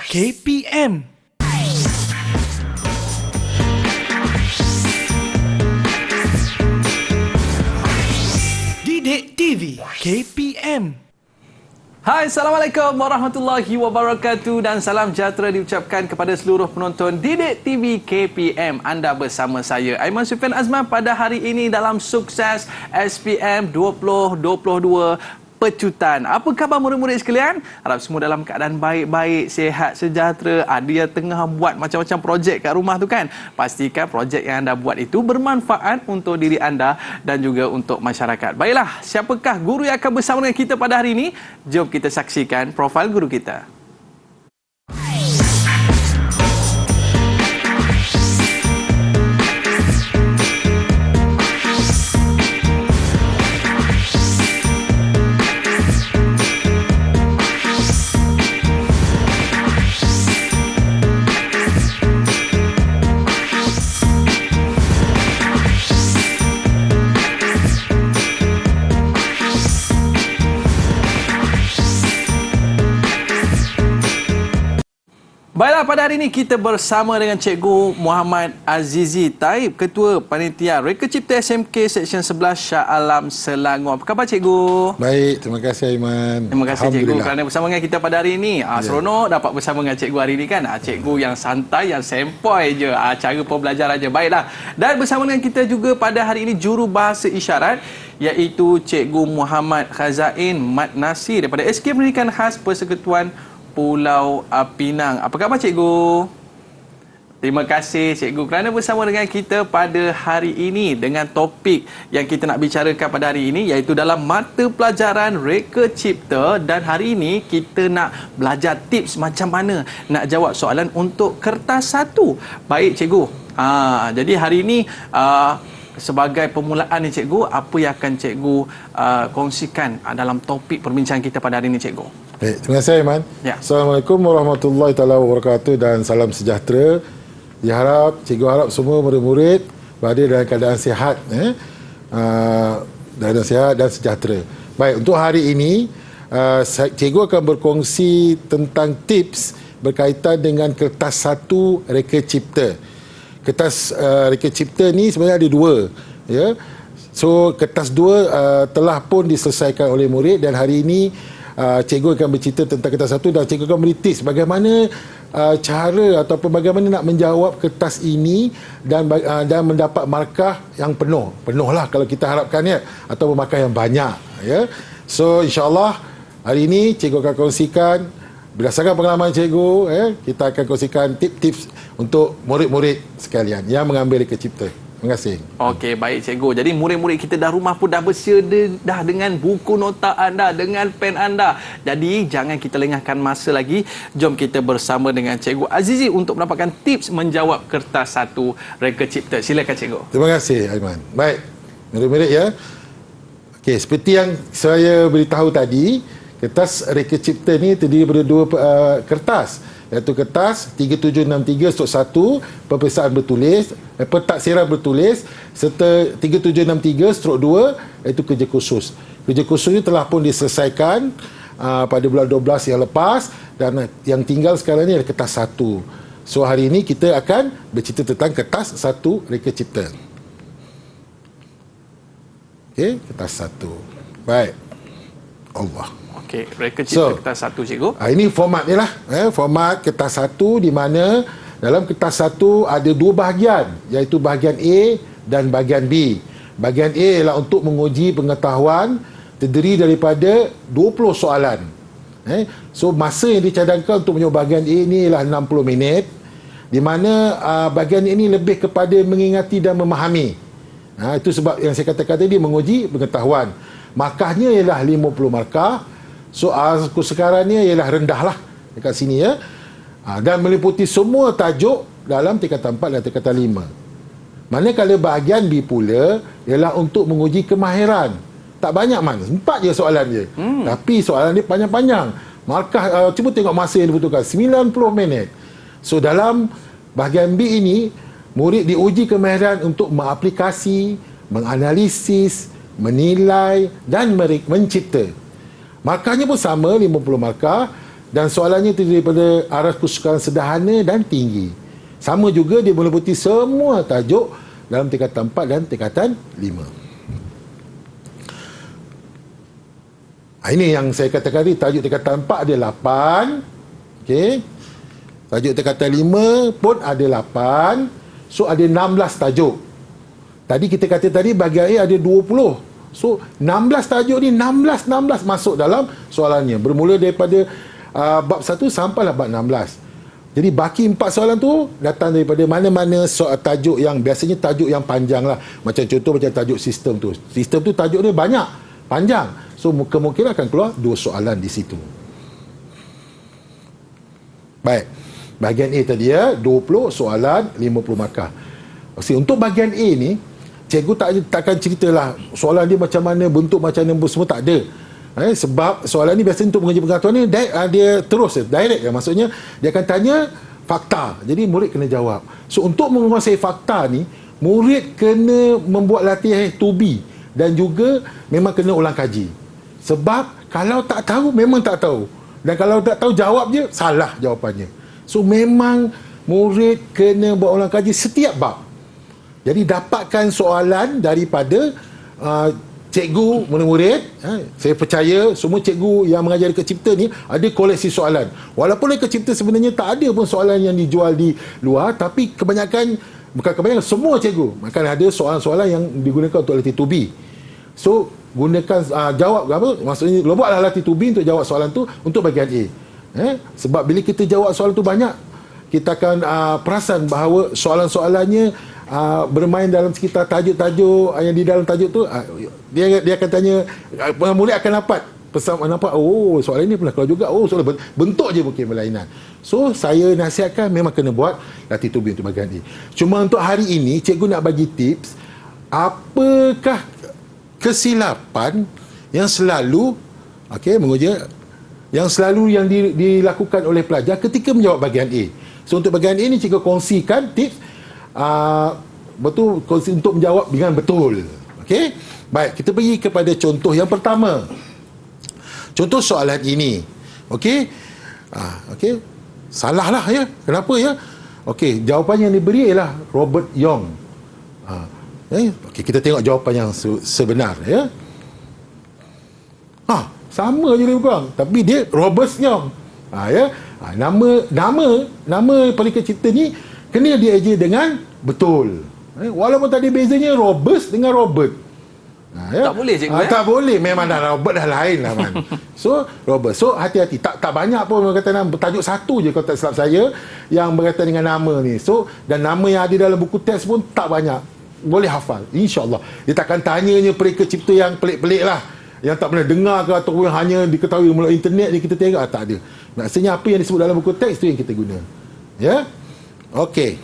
KPM. Didik TV KPM. Hai, Assalamualaikum warahmatullahi wabarakatuh dan salam sejahtera diucapkan kepada seluruh penonton Didik TV KPM. Anda bersama saya, Aiman Sufian Azman, pada hari ini dalam Sukses SPM 2022 Pecutan. Apa khabar murid-murid sekalian? Harap semua dalam keadaan baik-baik, sihat, sejahtera. Ada yang tengah buat macam-macam projek kat rumah tu kan? Pastikan projek yang anda buat itu bermanfaat untuk diri anda dan juga untuk masyarakat. Baiklah, siapakah guru yang akan bersama dengan kita pada hari ini? Jom kita saksikan profil guru kita. Baiklah, pada hari ini kita bersama dengan Cikgu Muhammad Azizi Taib, Ketua Panitia Reka Cipta SMK Seksyen 11 Shah Alam Selangor. Apa khabar Cikgu? Baik, terima kasih Aiman. Terima kasih Cikgu kerana bersama dengan kita pada hari ini. Seronok dapat bersama dengan Cikgu hari ini kan. Cikgu yang santai, yang sempoi je. Cara pembelajaran je. Baiklah. Dan bersama dengan kita juga pada hari ini juru bahasa isyarat, iaitu Cikgu Muhammad Khazain Mat Nasir daripada SK Pendidikan Khas Persekutuan Pulau Pinang. Apa khabar Cikgu? Terima kasih Cikgu kerana bersama dengan kita pada hari ini dengan topik yang kita nak bicarakan pada hari ini, iaitu dalam mata pelajaran Reka Cipta, dan hari ini kita nak belajar tips macam mana nak jawab soalan untuk kertas satu. Baik Cikgu. Jadi hari ini sebagai permulaan ni Cikgu, apa yang akan Cikgu kongsikan dalam topik perbincangan kita pada hari ini Cikgu? Baik, terima kasih Aiman. Ya. Assalamualaikum warahmatullahi taala wabarakatuh dan salam sejahtera. Cikgu harap semua murid-murid berada dalam keadaan sihat, dalam sihat dan sejahtera. Baik, untuk hari ini Cikgu akan berkongsi tentang tips berkaitan dengan kertas satu Reka Cipta. Kertas Reka Cipta ni sebenarnya ada dua, ya. So kertas dua telah pun diselesaikan oleh murid, dan hari ini Cikgu akan bercerita tentang kertas satu, dan Cikgu akan beri tips bagaimana cara ataupun bagaimana nak menjawab kertas ini dan mendapat markah yang penuh lah kalau kita harapkan, ya, atau markah yang banyak, ya. So insya-Allah hari ini Cikgu akan kongsikan berdasarkan pengalaman Cikgu, kita akan kongsikan tips-tips untuk murid-murid sekalian yang mengambil Reka Cipta. Terima kasih. Okey, baik Cikgu. Jadi murid-murid kita dah rumah pun dah bersedia dah dengan buku nota anda, dengan pen anda. Jadi jangan kita lengahkan masa lagi. Jom kita bersama dengan Cikgu Azizi untuk mendapatkan tips menjawab kertas satu Reka Cipta. Silakan Cikgu. Terima kasih Aiman. Baik, murid-murid, ya. Okey, seperti yang saya beritahu tadi, kertas Reka Cipta ni terdiri daripada dua kertas, iaitu kertas 3763/1 peperiksaan bertulis, pentaksiran bertulis, serta 3763/2 iaitu kerja khusus. Kerja khusus ini telah pun diselesaikan pada bulan 12 yang lepas, dan yang tinggal sekarang ni adalah kertas satu. So hari ini kita akan bercerita tentang kertas satu Reka Cipta. Okey, kertas satu. Baik. Allah. Okey, Reka Cipta kertas satu Cikgu. Ini format ni lah, format kertas satu, di mana dalam kertas satu ada dua bahagian, iaitu bahagian A dan bahagian B. Bahagian A ialah untuk menguji pengetahuan, terdiri daripada 20 soalan. So masa yang dicadangkan untuk menjawab bahagian A ni ialah 60 minit, di mana bahagian ini lebih kepada mengingati dan memahami. Itu sebab yang saya katakan tadi, menguji pengetahuan. Markahnya ialah 50 markah. So sekarang ni ialah rendah lah dekat sini, ya. Dan meliputi semua tajuk dalam tingkatan 4 dan tingkatan 5. Manakala bahagian B pula ialah untuk menguji kemahiran. Tak banyak 4 je soalan je. Tapi soalan ni panjang-panjang. Markah, cuba tengok masa yang dibutuhkan, 90 minit. So dalam bahagian B ini, murid diuji kemahiran untuk mengaplikasi, menganalisis, menilai dan mencipta. Markahnya pun sama, 50 markah. dan soalannya itu daripada arah kesukaran sederhana dan tinggi. Sama juga dia meliputi semua tajuk dalam tingkatan 4 dan tingkatan 5. Ini yang saya katakan tadi, tajuk tingkatan 4 ada 8. Okey. Tajuk tingkatan 5 pun ada 8. So ada 16 tajuk. Tadi kita kata tadi bahagian A ada 20. So 16 tajuk ni 16 masuk dalam soalannya. Bermula daripada bab 1 sampailah bab 16. Jadi baki 4 soalan tu datang daripada mana-mana soal tajuk yang biasanya tajuk yang panjang lah. Macam contoh macam tajuk sistem tu. Sistem tu tajuk dia banyak, panjang. So kemungkinan akan keluar 2 soalan di situ. Baik. Bahagian A tadi ya, 20 soalan, 50 markah. Untuk bahagian A ni, cikgu takkan ceritalah soalan dia macam mana, bentuk macam mana, semua tak ada. Sebab soalan ni biasanya untuk mengaji pengetahuan ni dia terus direct ya. Maksudnya dia akan tanya fakta, jadi murid kena jawab. So untuk menguasai fakta ni, murid kena membuat latihan to be dan juga memang kena ulang kaji. Sebab kalau tak tahu memang tak tahu, dan kalau tak tahu jawab je salah jawapannya. So memang murid kena buat ulang kaji setiap bab. Jadi dapatkan soalan daripada cikgu, murid-murid. Saya percaya semua cikgu yang mengajar dekat Cipta ni ada koleksi soalan. Walaupun dekat Cipta sebenarnya tak ada pun soalan yang dijual di luar, tapi kebanyakan, bukan kebanyakan, semua cikgu akan ada soalan-soalan yang digunakan untuk latih to be. So gunakan jawab apa, maksudnya buatlah latih to be untuk jawab soalan tu untuk bahagian A. Sebab bila kita jawab soalan tu banyak, kita akan perasan bahawa soalan-soalannya bermain dalam sekitar tajuk-tajuk yang di dalam tajuk tu. Dia akan tanya, murid akan dapat pesan, nampak soalan ini pernah keluar juga, soalan bentuk je mungkin berlainan. So saya nasihatkan memang kena buat latih to be untuk bahagian A. Cuma untuk hari ini cikgu nak bagi tips, apakah kesilapan yang selalu menguji yang selalu dilakukan oleh pelajar ketika menjawab bahagian A. So untuk bahagian A ni cikgu kongsikan tips untuk menjawab dengan betul. Okey. Baik, kita pergi kepada contoh yang pertama. Contoh soalan ini. Okey. Okey. Salah lah ya. Kenapa ya? Okey, jawapan yang diberi ialah Robert Young. Okey, kita tengok jawapan yang sebenar ya. Sama je lebih kurang, tapi dia Robert Young. Nama Pelika Cipta ni kena dieja dengan betul. Walaupun tadi bezanya Robert dengan Robert. Tak boleh cikgu tak boleh, memang dah Robert dah lain lah man. So Robert, so hati-hati, tak banyak pun berkaitan dengan tajuk satu je kalau tak silap saya yang berkaitan dengan nama ni. So dan nama yang ada dalam buku teks pun tak banyak, boleh hafal insya-Allah. Dia takkan tanyanya Pelika Cipta yang pelik-pelik lah, yang tak pernah dengar ke ataupun hanya diketahui melalui internet ni kita tengok, tak ada. Maksudnya apa yang disebut dalam buku teks tu yang kita guna. Ya. Okey.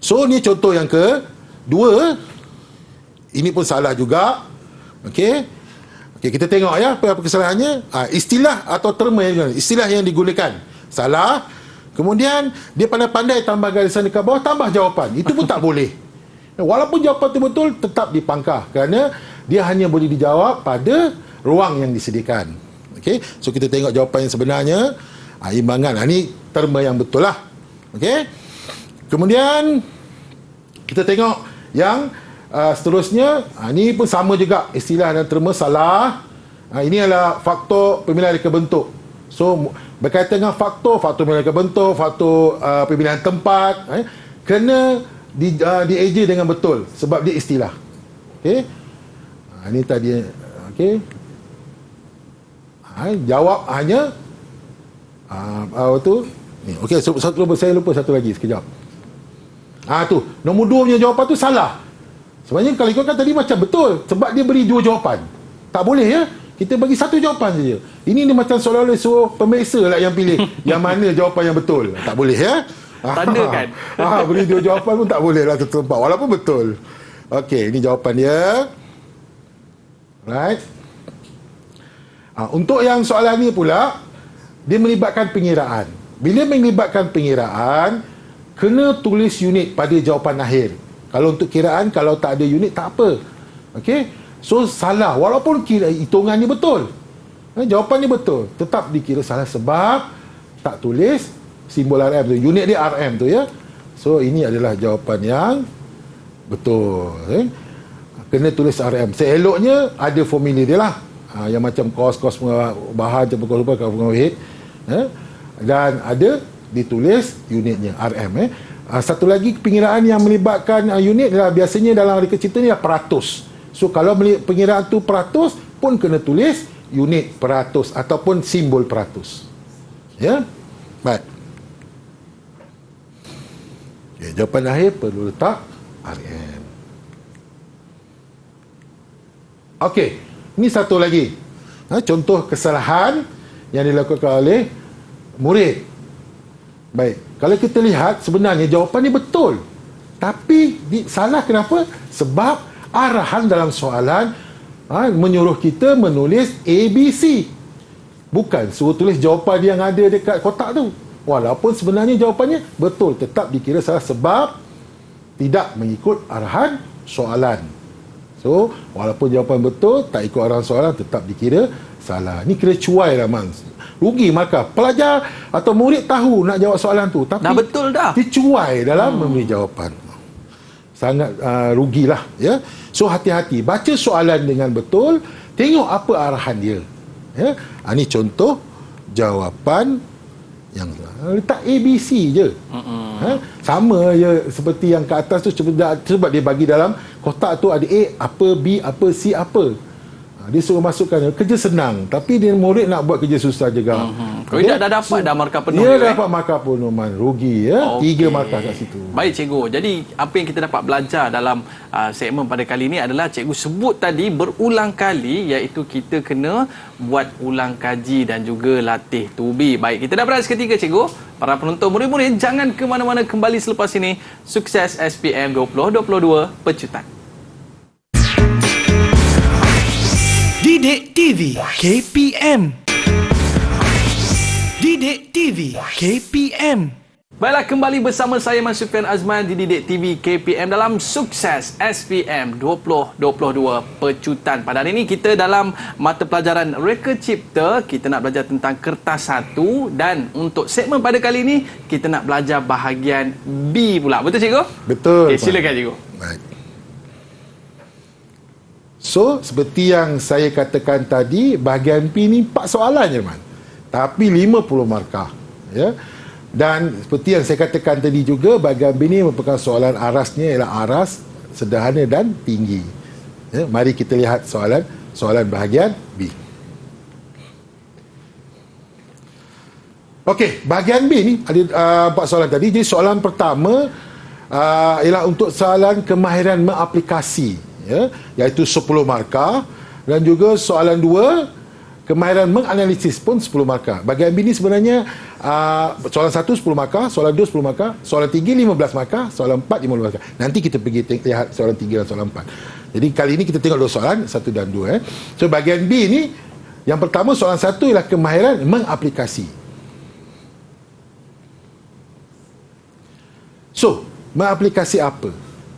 So ni contoh yang kedua. Ini pun salah juga. Okey. Okey, kita tengok ya apa kesalahannya. Istilah atau terma yang istilah yang digunakan salah. Kemudian dia pandai-pandai tambah garisan dekat bawah, tambah jawapan. Itu pun tak boleh. Walaupun jawapan itu betul, tetap dipangkah kerana dia hanya boleh dijawab pada ruang yang disediakan. Okey. So kita tengok jawapan yang sebenarnya. Imbangan. Ini terma yang betul lah. Okey. Kemudian kita tengok yang seterusnya. Ini pun sama juga, istilah dan terma salah. Ini adalah faktor pemilihan reka bentuk. So berkaitan dengan faktor pemilihan reka bentuk, faktor pemilihan tempat, kena dieja dengan betul sebab dia istilah. Okey. Ini tadi. Okey. Jawab hanya apa tu ni. Okey, saya lupa satu lagi sekejap. Tu nombor 2 punya jawapan tu salah. Sebenarnya kalau ikutkan tadi macam betul, sebab dia beri 2 jawapan. Tak boleh ya, kita bagi 1 jawapan saja. Ini ni macam seolah-olah suruh pemeriksa lah yang pilih yang mana jawapan yang betul. Tak boleh ya. Tanda kan. Beri 2 jawapan pun tak boleh lah tertempat walaupun betul. Okey, ini jawapan dia. Right. Untuk yang soalan ni pula, dia melibatkan pengiraan. Bila melibatkan pengiraan, kena tulis unit pada jawapan akhir. Kalau untuk kiraan, kalau tak ada unit tak apa. Okey. So salah walaupun hitungannya betul. Jawapannya betul, tetap dikira salah sebab tak tulis simbol RM tu, unit dia RM tu ya. So ini adalah jawapan yang betul. Kena tulis RM. Seeloknya ada formula dia lah. Yang macam kos bahan, campur kos rupa, kos overhead. Dan ada ditulis unitnya RM. Satu lagi pengiraan yang melibatkan unit adalah biasanya dalam reka cipta ni adalah peratus. So kalau pengiraan tu peratus pun kena tulis unit peratus ataupun simbol peratus. Ya. Baik. Okay, jawapan akhir perlu letak RM. Okey, ini satu lagi. Contoh kesalahan yang dilakukan oleh murid. Baik, kalau kita lihat sebenarnya jawapan ni betul. Tapi salah kenapa? Sebab arahan dalam soalan menyuruh kita menulis ABC. Bukan suruh tulis jawapan yang ada dekat kotak tu. Walaupun sebenarnya jawapannya betul, tetap dikira salah sebab tidak mengikut arahan soalan. So, walaupun jawapan betul, tak ikut arahan soalan, tetap dikira salah. Ni kira cuai lah, Man. Rugi markah. Pelajar atau murid tahu nak jawab soalan tu, tapi dah betul dah. dia cuai dalam memberi jawapan. Sangat rugilah. Ya? So, hati-hati. Baca soalan dengan betul, tengok apa arahan dia. Ya? Ini contoh jawapan yang letak ABC je. Sama je seperti yang ke atas tu, sebab dia bagi dalam kotak tu ada A, apa, B, apa, C, apa. Dia suruh masukkan, kerja senang, tapi dia murid nak buat kerja susah juga. Kalau tidak dah dapat dah markah penuh. Dia dapat markah penuh, Man. Rugi ya. 3 markah kat situ. Baik cikgu. Jadi apa yang kita dapat belajar dalam segmen pada kali ini adalah cikgu sebut tadi berulang kali, iaitu kita kena buat ulang kaji dan juga latih tubi. Baik, kita dah berehat seketika cikgu. Para penonton murid-murid jangan ke mana-mana, kembali selepas ini. Sukses SPM 2022 Pecutan. Didik TV KPM. Didik TV KPM. Baiklah, kembali bersama saya Sufian Azman di Didik TV KPM dalam Sukses SPM 2022 Pecutan. Pada hari ini kita dalam mata pelajaran Reka Cipta, kita nak belajar tentang kertas 1, dan untuk segmen pada kali ini kita nak belajar bahagian B pula. Betul cikgu? Betul. Okay, silakan cikgu. Baik. So, seperti yang saya katakan tadi, bahagian P ni 4 soalan je, Man. Tapi 50 markah. Ya. Dan seperti yang saya katakan tadi juga, bahagian B ni merupakan soalan arasnya ialah aras, sederhana dan tinggi. Ya. Mari kita lihat soalan bahagian B. Okey, bahagian B ni ada 4 soalan tadi. Jadi soalan pertama ialah untuk soalan kemahiran mengaplikasi. Ya, iaitu 10 markah, dan juga soalan 2 kemahiran menganalisis pun 10 markah. Bahagian B ni sebenarnya soalan 1 10 markah, soalan 2 10 markah, soalan 3 15 markah, soalan 4 15 markah. Nanti kita pergi lihat soalan 3 dan soalan 4. Jadi kali ini kita tengok 2 soalan, 1 dan 2. So bahagian B ni, yang pertama soalan 1 ialah kemahiran mengaplikasi. So, mengaplikasi apa?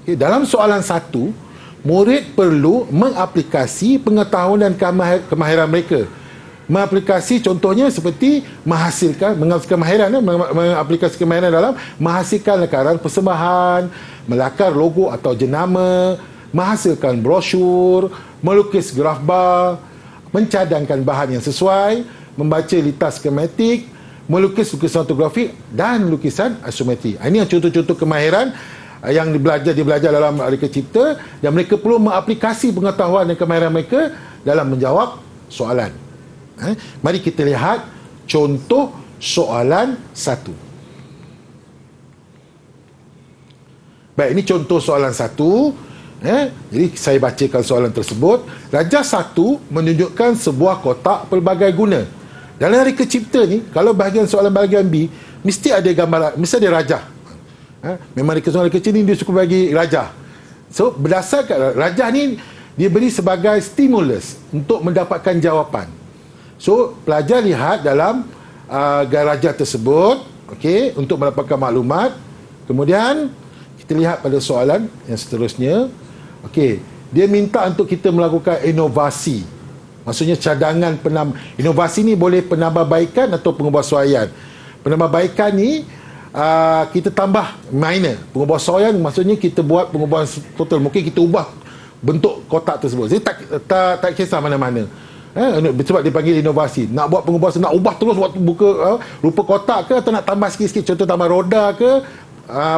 Okay, dalam soalan 1, murid perlu mengaplikasi pengetahuan dan kemahiran mereka. Mengaplikasi contohnya seperti menghasilkan mengaplikasi kemahiran dalam menghasilkan lakaran persembahan, melakar logo atau jenama, menghasilkan brosyur, melukis graf bar, mencadangkan bahan yang sesuai, membaca litas skematik, melukis lukisan ortografik dan lukisan isometri. Ini yang contoh-contoh kemahiran yang dia belajar dalam Reka Cipta, dan mereka perlu mengaplikasi pengetahuan dan kemahiran mereka dalam menjawab soalan. Mari kita lihat contoh soalan 1. Baik, ini contoh soalan 1. Jadi saya bacakan soalan tersebut. Rajah 1 menunjukkan sebuah kotak pelbagai guna. Dalam Reka Cipta ni, kalau bahagian soalan bahagian B, mesti ada gambar, mesti ada rajah. Memang soalan kecil ni dia suka bagi rajah. So berdasarkan rajah ni dia beri sebagai stimulus untuk mendapatkan jawapan. So pelajar lihat dalam rajah tersebut, okey, untuk mendapatkan maklumat. Kemudian kita lihat pada soalan yang seterusnya. Okey, dia minta untuk kita melakukan inovasi. Maksudnya cadangan inovasi ni boleh penambahbaikan atau pengubahsuaian. Penambahbaikan ni kita tambah minor. Pengubahsuaian maksudnya kita buat pengubahan total. Mungkin kita ubah bentuk kotak tersebut. Jadi tak kisah mana-mana. Sebab dipanggil inovasi. Nak buat pengubah, nak ubah terus waktu buka rupa kotak ke, atau nak tambah sikit-sikit, contoh tambah roda ke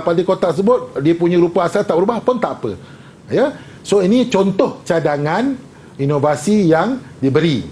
pada kotak tersebut, dia punya rupa asal tak berubah pun tak apa. Ya. So ini contoh cadangan inovasi yang diberi.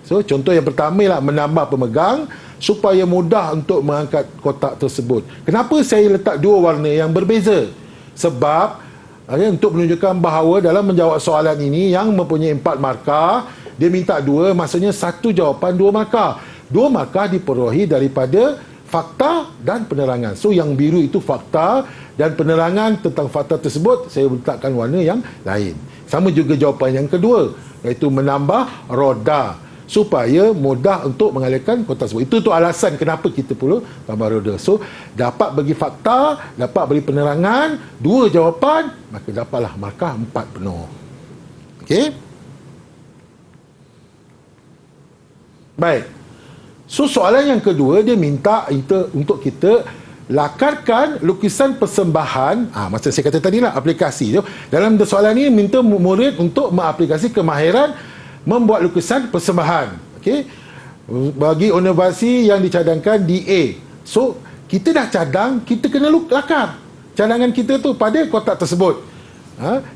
So contoh yang pertama ialah menambah pemegang supaya mudah untuk mengangkat kotak tersebut. Kenapa saya letak dua warna yang berbeza? Sebab untuk menunjukkan bahawa dalam menjawab soalan ini yang mempunyai 4 markah, dia minta 2, maksudnya 1 jawapan 2 markah. 2 markah diperolehi daripada fakta dan penerangan. So yang biru itu fakta, dan penerangan tentang fakta tersebut saya letakkan warna yang lain. Sama juga jawapan yang kedua, iaitu menambah roda supaya mudah untuk mengalirkan kotak tersebut. Itu tu alasan kenapa kita perlu tambah roda. So dapat bagi fakta, dapat bagi penerangan, 2 jawapan, maka dapatlah markah 4 penuh. Okey. Baik. So soalan yang kedua, dia minta untuk kita lakarkan lukisan persembahan. Macam saya kata tadi lah, aplikasi. So, dalam soalan ini minta murid untuk mengaplikasi kemahiran membuat lukisan persembahan. Okey. Bagi inovasi yang dicadangkan di A. So kita dah cadang, kita kena lakar cadangan kita tu pada kotak tersebut.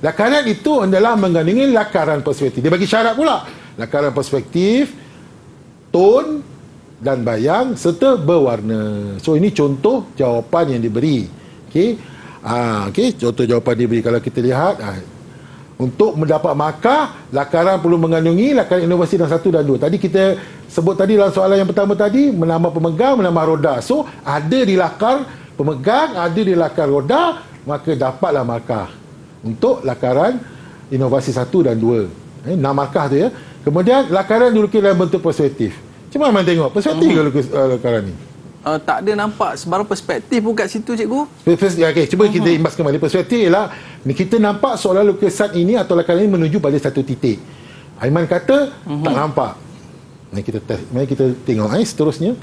Lakaran itu adalah mengandungi lakaran perspektif. Dia bagi syarat pula. Lakaran perspektif, tone dan bayang serta berwarna. So ini contoh jawapan yang diberi. Okey. Okey, contoh jawapan diberi. Kalau kita lihat, untuk mendapat markah, lakaran perlu mengandungi lakaran inovasi dan 1 dan 2. Tadi kita sebut tadi dalam soalan yang pertama tadi, menambah pemegang, menambah roda. So ada di lakar pemegang, ada di lakar roda, maka dapatlah markah untuk lakaran inovasi 1 dan 2. 6 markah tu ya. Kemudian lakaran dilukis dalam bentuk perspektif. Cuma mana tengok perspektif ke lukis lakaran ni? Tak ada nampak sebarang perspektif pun kat situ, cikgu. Okey, cuba kita imbas kembali. Perspektif ialah kita nampak seolah lukisan ini atau lakaran ini menuju pada satu titik. Aiman kata tak nampak. Mari kita tengok seterusnya.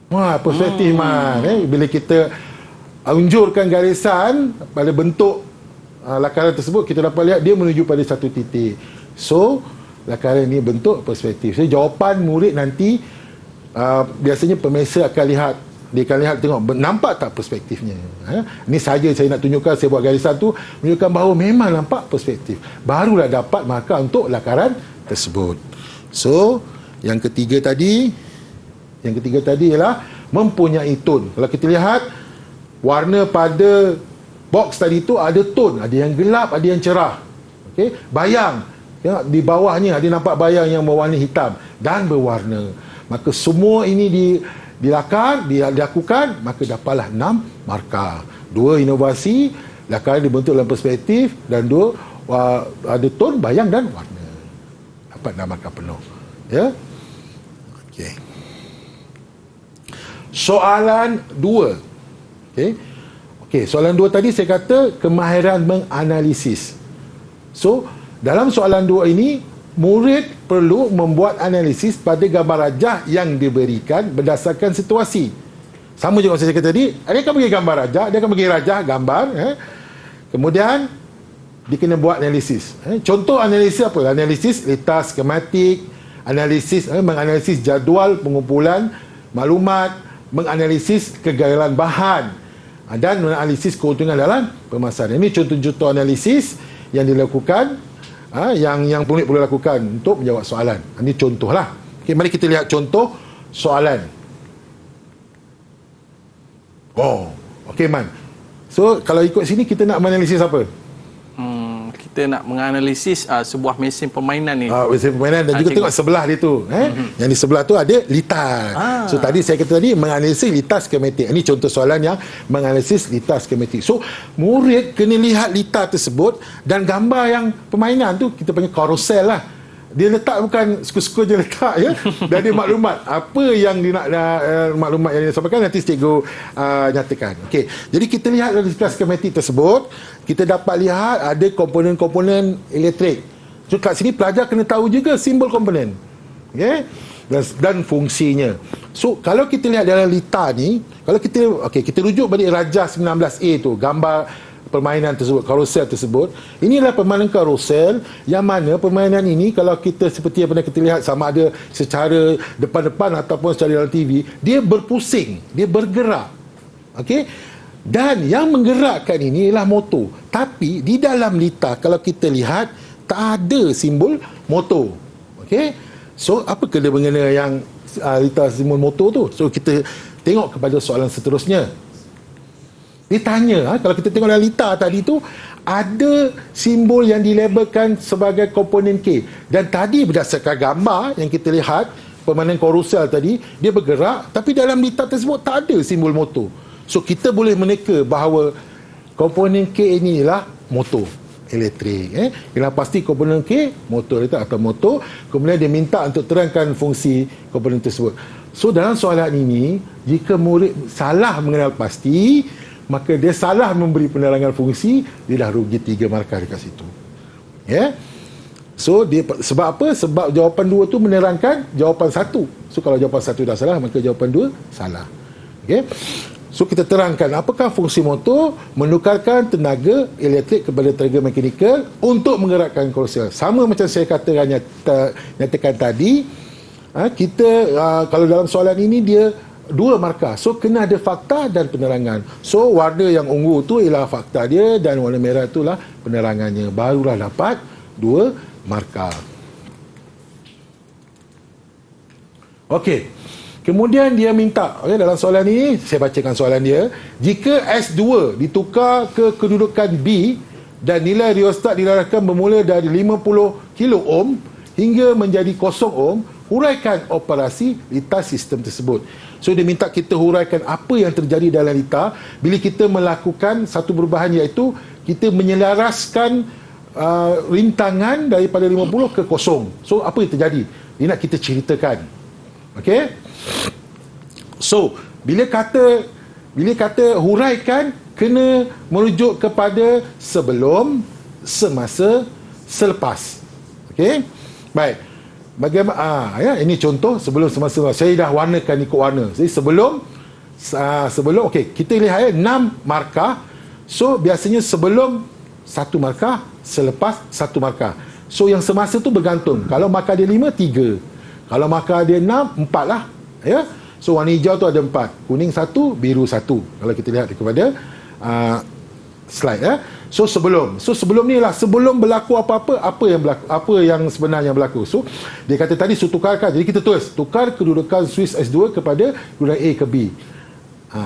Wah, perspektif Man. Bila kita unjurkan garisan pada bentuk lakaran tersebut, kita dapat lihat dia menuju pada satu titik. So lakaran ini bentuk perspektif. So jawapan murid nanti biasanya pemirsa akan lihat, dia akan lihat tengok nampak tak perspektifnya. Ini saja saya nak tunjukkan, saya buat garisan tu menunjukkan bahawa memang nampak perspektif, barulah dapat markah untuk lakaran tersebut. So yang ketiga tadi ialah mempunyai tone. Kalau kita lihat warna pada box tadi tu ada tone, ada yang gelap, ada yang cerah. Okey, bayang. Tengok di bawahnya ada nampak bayang yang berwarna hitam dan berwarna. Maka semua ini dilakukan, maka dapatlah 6 markah. 2 inovasi, lakaran dibentuk dalam perspektif, dan 2 ada tone, bayang dan warna. Dapat 6 markah penuh. Ya. Okey. Soalan 2. Okey, soalan 2 tadi saya kata kemahiran menganalisis. So, dalam soalan 2 ini, murid perlu membuat analisis pada gambar rajah yang diberikan berdasarkan situasi. Sama juga saya kata tadi, dia akan bagi gambar rajah, dia akan bagi rajah gambar. Kemudian dia kena buat analisis. Contoh analisis apa? Analisis litas skematik, menganalisis jadual pengumpulan maklumat, menganalisis kegagalan bahan, dan menganalisis keuntungan dalam pemasaran. Ini contoh-contoh analisis yang dilakukan, yang murid perlu lakukan untuk menjawab soalan. Ini contohlah. Okey, mari kita lihat contoh soalan. Okey Man. So kalau ikut sini kita nak menganalisis apa? Kita nak menganalisis sebuah mesin permainan ni. Mesin permainan, dan juga cikgu tengok sebelah dia tu. Yang di sebelah tu ada litas. So tadi saya kata tadi menganalisis litas skematik. Ini contoh soalan yang menganalisis litas skematik. So murid kena lihat litas tersebut, dan gambar yang permainan tu kita panggil carousel lah. Dia letak bukan suka-suka je letak ya. Dan dia maklumat apa yang dia nak maklumat yang dia sampaikan, nanti cikgu nyatakan. Okey. Jadi kita lihat dari litas skematik tersebut, kita dapat lihat ada komponen-komponen elektrik. So kat sini pelajar kena tahu juga simbol komponen. Okey? Dan fungsinya. So kalau kita lihat dalam lita ni, kalau kita rujuk balik Rajah 19A tu, gambar permainan tersebut, karusel tersebut. Ini adalah permainan karusel yang mana permainan ini kalau kita seperti yang pernah kita lihat sama ada secara depan-depan ataupun secara dalam TV, dia berpusing, dia bergerak. Okey? Dan yang menggerakkan ini ialah motor. Tapi di dalam lita kalau kita lihat tak ada simbol motor. Okey? So apa kena mengena yang lita simbol motor tu? So kita tengok kepada soalan seterusnya. Dia tanya, kalau kita tengok dalam lita tadi tu ada simbol yang dilabelkan sebagai komponen K. Dan tadi berdasarkan gambar yang kita lihat permainan karusel tadi, dia bergerak tapi dalam lita tersebut tak ada simbol motor. So kita boleh meneka bahawa komponen K ini ialah motor elektrik. Ialah pasti komponen K motor elektrik atau motor. Kemudian dia minta untuk terangkan fungsi komponen tersebut. So dalam soalan ini, jika murid salah mengenal pasti, maka dia salah memberi penerangan fungsi, dia dah rugi 3 markah dekat situ. So dia, sebab apa? Sebab jawapan 2 tu menerangkan jawapan 1. So kalau jawapan 1 dah salah, maka jawapan 2 salah. Okey. So kita terangkan apakah fungsi motor, menukarkan tenaga elektrik kepada tenaga mekanikal untuk menggerakkan karusel. Sama macam saya katakan nyatakan tadi, kita kalau dalam soalan ini dia 2 markah. So kena ada fakta dan penerangan. So warna yang ungu tu ialah fakta dia dan warna merah itulah penerangannya. Barulah dapat 2 markah. Okey. Kemudian dia minta, dalam soalan ini, saya bacakan soalan dia. Jika S2 ditukar ke kedudukan B dan nilai riostat dilaraskan bermula dari 50 kilo ohm hingga menjadi 0 ohm, huraikan operasi lita sistem tersebut. So dia minta kita huraikan apa yang terjadi dalam lita bila kita melakukan satu perubahan, iaitu kita menyelaraskan rintangan daripada 50 ke 0. So apa yang terjadi? Dia nak kita ceritakan. Okey? So, bila kata huraikan, kena merujuk kepada sebelum, semasa, selepas. Okey? Baik. Bagaimana ini contoh sebelum, semasa. Saya dah warnakan ikut warna. Jadi sebelum okey, kita lihat 6 markah. So biasanya sebelum 1 markah, selepas 1 markah. So yang semasa tu bergantung. Kalau markah dia 5, 3. Kalau markah dia 6, 4 lah. Ya. So warna hijau tu ada 4. Kuning 1, biru 1. Kalau kita lihat kepada slide ya. So sebelum ni lah, sebelum berlaku apa-apa, apa yang sebenarnya berlaku. So dia kata tadi tukarkan. Jadi kita tulis tukar kedudukan Swiss S2 kepada kedudukan A ke B.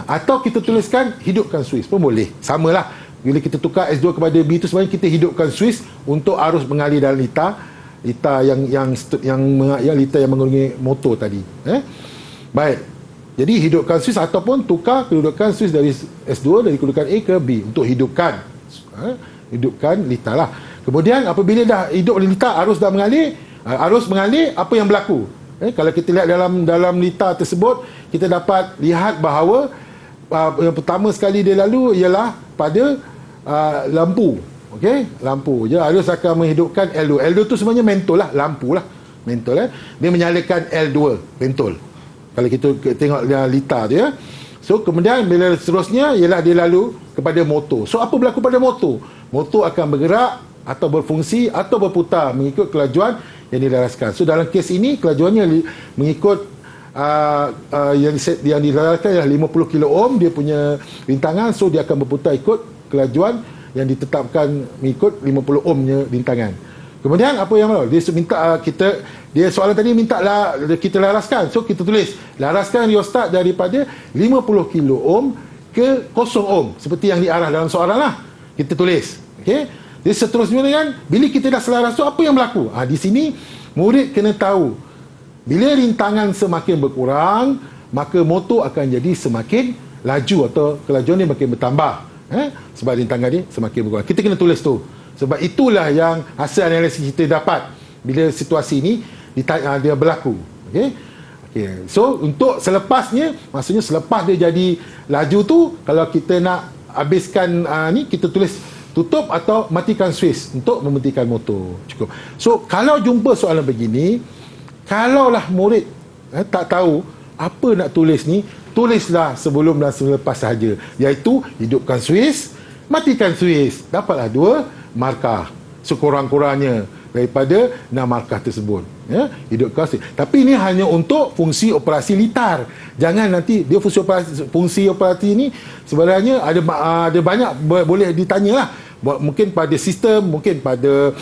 Atau kita tuliskan hidupkan Swiss pun boleh. Samalah. Bila kita tukar S2 kepada B tu sebenarnya kita hidupkan Swiss untuk arus mengalir dalam lita yang mengurungi motor tadi. Baik. Jadi hidupkan Swiss ataupun tukar kedudukan Swiss dari S2 dari kedudukan A ke B untuk hidupkan lita lah. Kemudian apabila dah hidup lita, arus dah mengalir, apa yang berlaku? Kalau kita lihat dalam lita tersebut, kita dapat lihat bahawa yang pertama sekali dia lalu ialah pada lampu. Okey, lampu. Jadi arus akan menghidupkan L2. L2 tu sebenarnya mentol lah, lampu lah. Mentol dia menyalakan L2, mentol. Kalau kita tengok lita tu ya. So kemudian bila seterusnya ialah dia lalu kepada motor. So apa berlaku pada motor? Motor akan bergerak atau berfungsi atau berputar mengikut kelajuan yang dilaraskan. So dalam kes ini kelajuannya mengikut yang dilaraskan ialah 50 kilo ohm dia punya rintangan. So dia akan berputar ikut kelajuan yang ditetapkan mengikut 50 ohmnya rintangan. Kemudian apa yang dia minta dia soalan tadi minta kita laraskan. So kita tulis laraskan riostat daripada 50 kilo ohm ke 0 ohm seperti yang diarah dalam soalan lah. Kita tulis. Okey. Jadi seterusnya kan bila kita dah selaras tu apa yang berlaku? Di sini murid kena tahu bila rintangan semakin berkurang, maka motor akan jadi semakin laju atau kelajuan dia makin bertambah. Sebab rintangan dia semakin berkurang. Kita kena tulis tu. Sebab itulah yang hasil analisis kita dapat bila situasi ini dia berlaku. Okey. So untuk selepasnya, maksudnya selepas dia jadi laju tu, kalau kita nak habiskan ni, kita tulis tutup atau matikan switch untuk mematikan motor. Cukup. So, kalau jumpa soalan begini, kalaulah murid tak tahu apa nak tulis ni, tulislah sebelum dan selepas sahaja. Iaitu, hidupkan switch, matikan switch. Dapatlah 2 markah. Sekurang-kurangnya daripada 6 markah tersebut. Ya, hidupkan switch. Tapi ini hanya untuk fungsi operasi litar. Jangan nanti dia fungsi operasi ini sebenarnya ada banyak boleh ditanyalah. Mungkin pada sistem, mungkin pada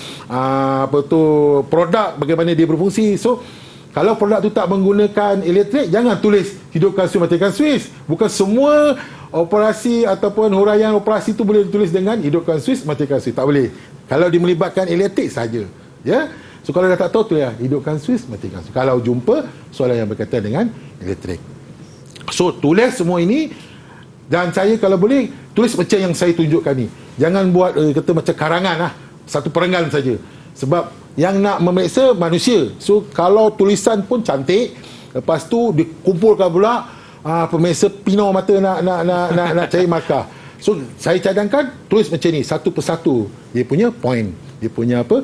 produk bagaimana dia berfungsi. So kalau produk tu tak menggunakan elektrik, jangan tulis hidupkan switch, matikan switch. Bukan semua operasi ataupun huraian operasi tu boleh ditulis dengan hidupkan switch, matikan switch. Tak boleh. Kalau dia melibatkan elektrik saja. Ya. So kalau dah tak tahu, tu ya, hidupkan switch, matikan switch. Kalau jumpa soalan yang berkaitan dengan elektrik. So tulis semua ini, dan saya kalau boleh tulis macam yang saya tunjukkan ni. Jangan buat kata macam karangan lah, satu perenggan saja. Sebab yang nak memeriksa manusia. So kalau tulisan pun cantik, lepas tu dikumpulkan pula pemeriksa pinau mata nak cari markah. So saya cadangkan tulis macam ni, satu persatu dia punya point, dia punya apa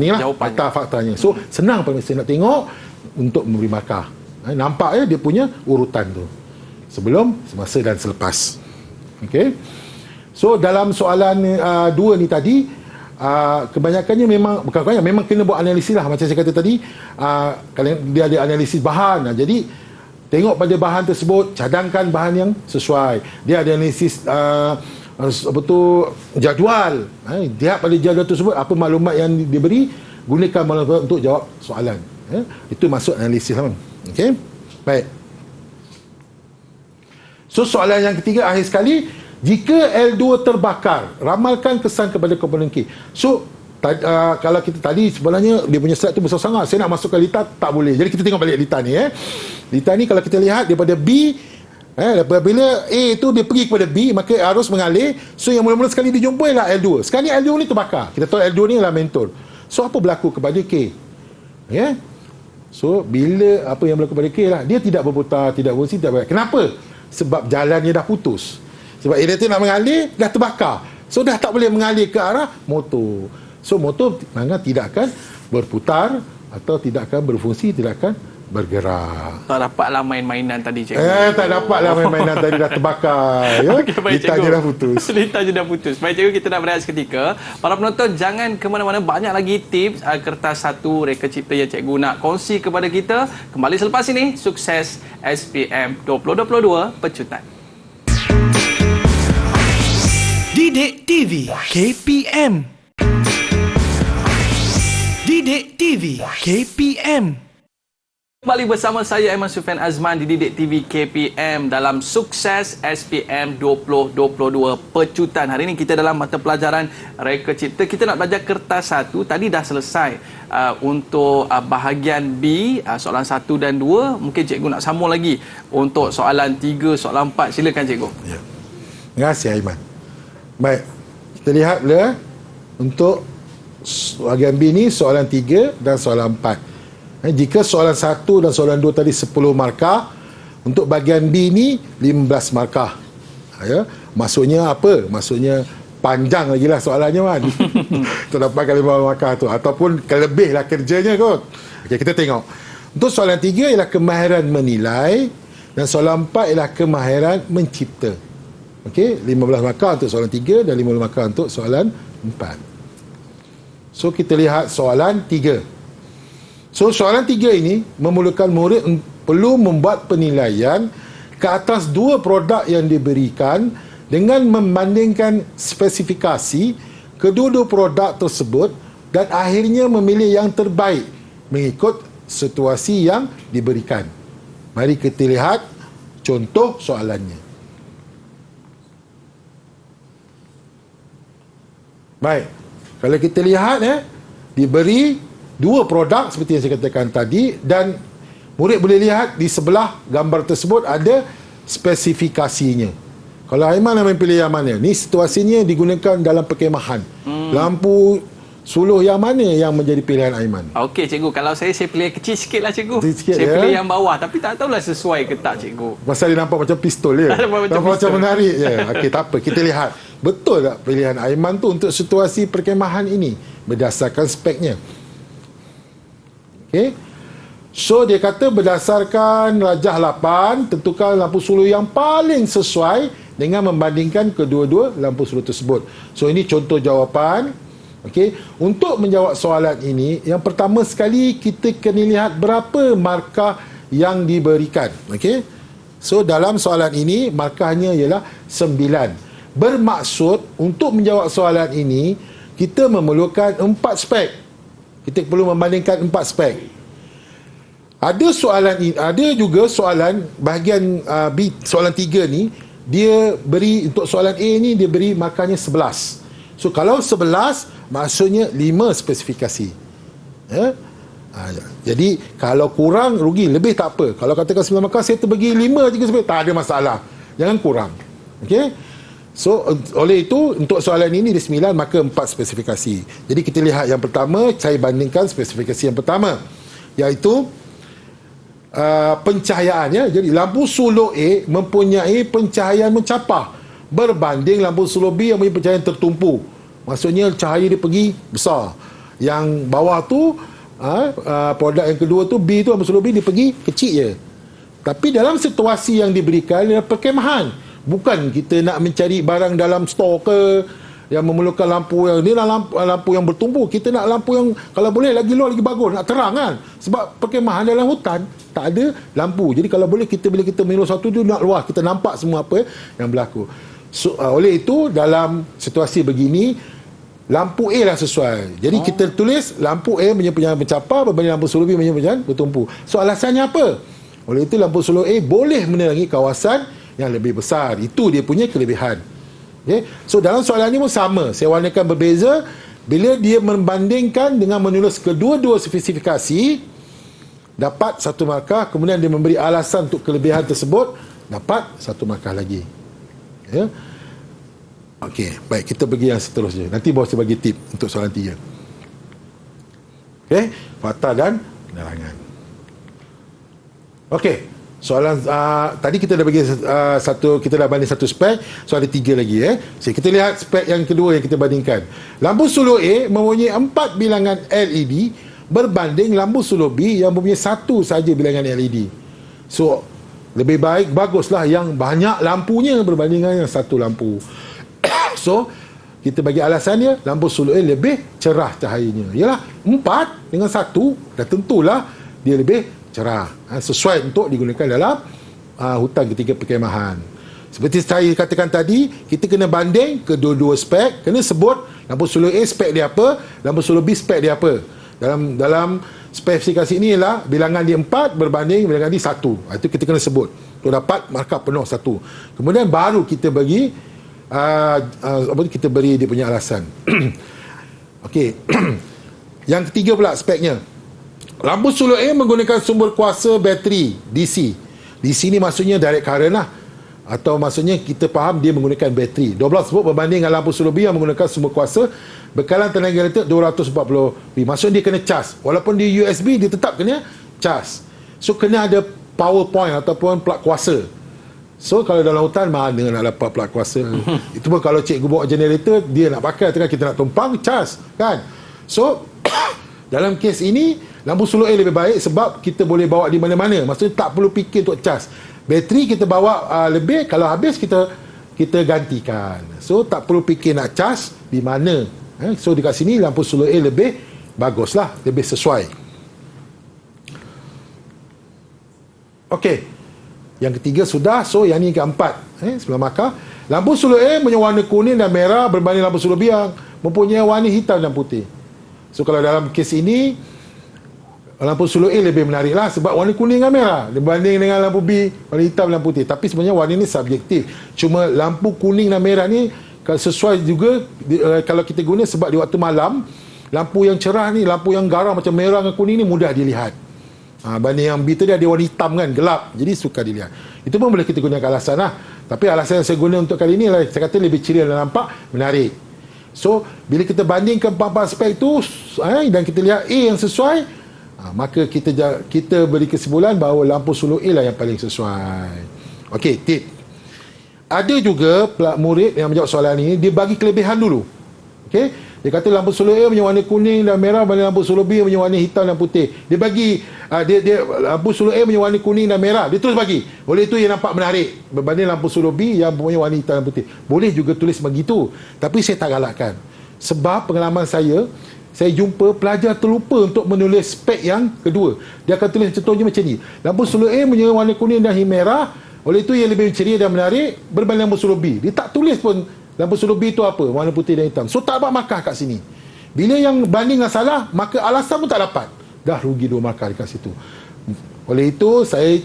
ni lah fakta-faktanya. So senang pemeriksa nak tengok untuk memberi markah. Nampak ya dia punya urutan tu, sebelum, semasa dan selepas. Okey. So dalam soalan 2 ni tadi, kebanyakannya memang kena buat analisis lah. Macam saya kata tadi, kalau dia ada analisis bahan, jadi tengok pada bahan tersebut, cadangkan bahan yang sesuai. Dia ada analisis jadual. Lihat pada jadual tersebut apa maklumat yang diberi, gunakan maklumat untuk jawab soalan. Itu masuk analisis lah. Okey. Baik. So soalan yang ketiga akhir sekali, jika L2 terbakar, ramalkan kesan kepada komponen K. So kalau kita tadi sebenarnya dia punya slide tu besar sangat, saya nak masukkan litar tak boleh. Jadi kita tengok balik litar ni. Litar ni kalau kita lihat daripada B, bila A tu dia pergi kepada B, maka arus mengalir. So yang mula-mula sekali dijumpa ialah L2. Sekarang ni L2 ni terbakar. Kita tahu L2 ni adalah mentol. So apa berlaku kepada K? So bila apa yang berlaku pada K lah, dia tidak berputar, tidak berfungsi, tidak bergerak. Kenapa? Sebab jalannya dah putus. Sebab elektrik nak mengalir, dah terbakar. So dah tak boleh mengalir ke arah motor. So motor tidak akan berputar atau tidak akan berfungsi, tidak akan bergerak. Tak dapatlah main-mainan tadi, cikgu. Tak dapatlah main-mainan tadi, dah terbakar. Litar je dah putus. Litar je dah putus. Baik cikgu, kita nak berehat seketika. Para penonton jangan ke mana-mana, banyak lagi tips kertas 1 reka cipta yang cikgu nak kongsi kepada kita. Kembali selepas ini, sukses SPM 2022 Pecutan. Didik TV KPM. Didik TV KPM. Kembali bersama saya Aiman Sufian Azman di Didik TV KPM dalam Sukses SPM 2022 Pecutan. Hari ini kita dalam mata pelajaran Reka Cipta. Kita nak belajar kertas 1. Tadi dah selesai untuk bahagian B, soalan 1 dan 2. Mungkin cikgu nak sambung lagi untuk soalan 3, soalan 4. Silakan cikgu. Ya. Terima kasih Aiman. Baik, kita lihat bila untuk bahagian B ni soalan 3 dan soalan 4. Jika soalan 1 dan soalan 2 tadi 10 markah, untuk bahagian B ni 15 markah. Maksudnya apa? Maksudnya panjang lagi lah soalannya kan. Untuk dapatkan 15 markah tu, ataupun kelebih lah kerjanya kot. Okey, kita tengok. Untuk soalan 3 ialah kemahiran menilai, dan soalan 4 ialah kemahiran mencipta. Okey, 15 markah untuk soalan 3 dan 15 markah untuk soalan 4. So kita lihat soalan 3. So soalan 3 ini memerlukan murid perlu membuat penilaian ke atas 2 produk yang diberikan dengan membandingkan spesifikasi kedua-dua produk tersebut dan akhirnya memilih yang terbaik mengikut situasi yang diberikan. Mari kita lihat contoh soalannya. Baik, kalau kita lihat diberi 2 produk seperti yang saya katakan tadi, dan murid boleh lihat di sebelah gambar tersebut ada spesifikasinya. Kalau Aiman nak pilih yang mana? Ni situasinya digunakan dalam perkemahan. Lampu suluh yang mana yang menjadi pilihan Aiman? Okey cikgu, kalau saya pilih yang kecil sikit lah cikgu. Sikit, saya pilih yang bawah, tapi tak tahulah sesuai ke tak cikgu. Pasal dia nampak macam pistol dia. Nampak macam menarik je. Okey, tak apa, kita lihat. betul tak pilihan Aiman tu untuk situasi perkemahan ini berdasarkan speknya. Okey. So dia kata berdasarkan rajah 8, tentukan lampu suluh yang paling sesuai dengan membandingkan kedua-dua lampu suluh tersebut. So ini contoh jawapan. Okey, untuk menjawab soalan ini, yang pertama sekali kita kena lihat berapa markah yang diberikan. Okey. So dalam soalan ini markahnya ialah 9. Bermaksud untuk menjawab soalan ini kita memerlukan 4 spek. Kita perlu membandingkan 4 spek. Ada soalan ini, ada juga soalan bahagian B, soalan 3 ni dia beri untuk soalan A ni dia beri markahnya 11. So kalau 11 maksudnya 5 spesifikasi. Ya? Jadi kalau kurang rugi, lebih tak apa. Kalau katakan 9 markah saya terbagi 5 je sebab tak ada masalah. Jangan kurang. Okey? So oleh itu untuk soalan ini dia 9 maka 4 spesifikasi. Jadi kita lihat yang pertama, saya bandingkan spesifikasi yang pertama iaitu pencahayaan ya. Jadi lampu suluh A mempunyai pencahayaan mencapah berbanding lampu suluh B yang mempunyai pencahayaan tertumpu. Maksudnya cahaya dia pergi besar. Yang bawah tu produk yang kedua tu B tu lampu suluh B dia pergi kecil je. Tapi dalam situasi yang diberikan adalah perkemahan. Bukan kita nak mencari barang dalam stor ke yang memerlukan lampu yang ni lah lampu yang bertumpu. Kita nak lampu yang kalau boleh lagi luar lagi bagus, nak terang kan. Sebab perkemahan dalam hutan tak ada lampu. Jadi kalau boleh kita bila kita menilai satu tu nak luar, kita nampak semua apa yang berlaku. So, oleh itu dalam situasi begini lampu A lah sesuai. Jadi kita tulis lampu A punya mencapar berbanding lampu suluh B punya bertumpu. So alasannya apa? Oleh itu lampu suluh A boleh menerangi kawasan yang lebih besar. Itu dia punya kelebihan. Okay? So dalam soalan ini pun sama. Saya warnakan berbeza. Bila dia membandingkan dengan menulis kedua-dua spesifikasi, dapat 1 markah. Kemudian dia memberi alasan untuk kelebihan tersebut, dapat 1 markah lagi. Ya. Okey, baik, kita pergi yang seterusnya. Nanti bawa saya bagi tip untuk soalan 3. Okey, fakta dan penerangan. Okey. Soalan tadi kita dah bagi kita dah banding 1 spek, so ada 3 lagi So kita lihat spek yang kedua yang kita bandingkan. Lampu suluh A mempunyai 4 bilangan LED berbanding lampu suluh B yang mempunyai 1 saja bilangan LED. So lebih baik baguslah yang banyak lampunya berbanding yang 1 lampu. So kita bagi alasannya lampu suluh A lebih cerah cahayanya. Ialah 4 dengan 1 dah tentulah dia lebih cerah, sesuai untuk digunakan dalam hutan ketika perkemahan. Seperti saya katakan tadi, kita kena banding kedua-dua spek, kena sebut lampu suluh A spek dia apa, lampu suluh B spek dia apa. Dalam spesifikasi ini ialah bilangan dia 4 berbanding bilangan dia 1. Itu kita kena sebut untuk dapat markah penuh 1. Kemudian baru kita bagi kita beri dia punya alasan. Okey. Yang ketiga pula speknya. Lampu suluh A menggunakan sumber kuasa bateri DC. DC ni maksudnya direct current lah. Atau maksudnya kita faham dia menggunakan bateri. 12 volt berbanding dengan lampu suluh B yang menggunakan sumber kuasa bekalan tenaga elektrik 240 V. Maksudnya dia kena cas. Walaupun dia USB, dia tetap kena cas. So kena ada power point ataupun plug kuasa. So kalau dalam hutan mana nak dapat plug kuasa? Itu pun kalau cikgu bawa generator, dia nak pakai, kita nak tumpang, cas kan. So dalam kes ini lampu suluh A lebih baik sebab kita boleh bawa di mana-mana. Maksudnya tak perlu fikir untuk cas. Bateri kita bawa lebih, kalau habis kita gantikan. So tak perlu fikir nak cas di mana. So dekat sini lampu suluh A lebih baguslah, lebih sesuai. Okey. Yang ketiga sudah, so yang ni keempat. 9 markah. Lampu suluh A punya warna kuning dan merah berbanding lampu suluh B yang mempunyai warna hitam dan putih. So kalau dalam kes ini lampu suluh A lebih menarik lah sebab warna kuning dan merah berbanding dengan lampu B warna hitam dan putih. Tapi sebenarnya warna ni subjektif. Cuma lampu kuning dan merah ni sesuai juga kalau kita guna sebab di waktu malam lampu yang cerah ni, lampu yang garang macam merah dan kuning ni mudah dilihat. Banding yang B tu dia ada warna hitam kan, gelap. Jadi suka dilihat. Itu pun boleh kita gunakan alasan lah. Tapi alasan yang saya guna untuk kali ni lah, saya kata lebih ceria dan nampak menarik. So bila kita bandingkan 4 aspek tu dan kita lihat A yang sesuai, maka kita beri kesimpulan bahawa lampu suluh A lah yang paling sesuai. Okey, tip. ada juga murid yang menjawab soalan ini, dia bagi kelebihan dulu. Okey, dia kata lampu solar A punya warna kuning dan merah, lampu solar B punya warna hitam dan putih. Dia bagi dia lampu solar A punya warna kuning dan merah, dia terus bagi. Oleh itu ia nampak menarik berbanding lampu solar B yang punya warna hitam dan putih. Boleh juga tulis begitu, tapi saya tak galakkan. Sebab pengalaman saya jumpa pelajar terlupa untuk menulis spek yang kedua. Dia akan tulis contohnya macam ni. Lampu solar A punya warna kuning dan merah, oleh itu ia lebih ceria dan menarik berbanding lampu solar B. Dia tak tulis pun lampu solar B itu apa, warna putih dan hitam. So tak dapat markah kat sini. Bila yang banding yang salah, maka alasan pun tak dapat. Dah rugi 2 markah dekat situ. Oleh itu saya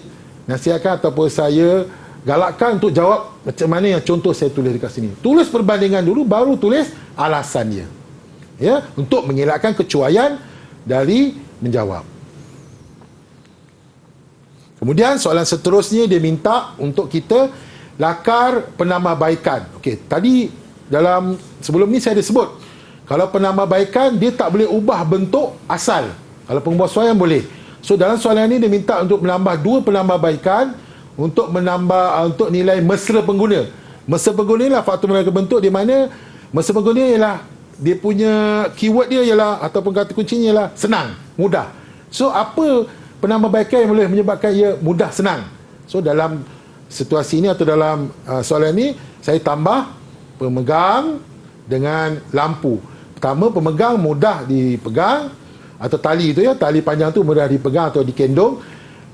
nasihatkan ataupun saya galakkan untuk jawab macam mana yang contoh saya tulis dekat sini. Tulis perbandingan dulu, baru tulis alasan dia. Ya, untuk mengelakkan kecuaian dari menjawab. Kemudian soalan seterusnya dia minta untuk kita lakar penambahbaikan. Okey, tadi dalam sebelum ni saya ada sebut kalau penambahbaikan dia tak boleh ubah bentuk asal. Kalau pembuat boleh. So dalam soalan ni dia minta untuk menambah 2 penambahbaikan untuk untuk nilai mesra pengguna. Mesra pengguna ialah faktor menambah bentuk di mana mesra pengguna ialah dia punya keyword dia ialah ataupun kata kuncinya ialah senang, mudah. So apa penambahbaikan yang boleh menyebabkan ia mudah, senang? So dalam situasi ini atau dalam soalan ini saya tambah pemegang dengan lampu. Pertama, pemegang mudah dipegang atau tali itu ya, tali panjang tu mudah dipegang atau dikendong.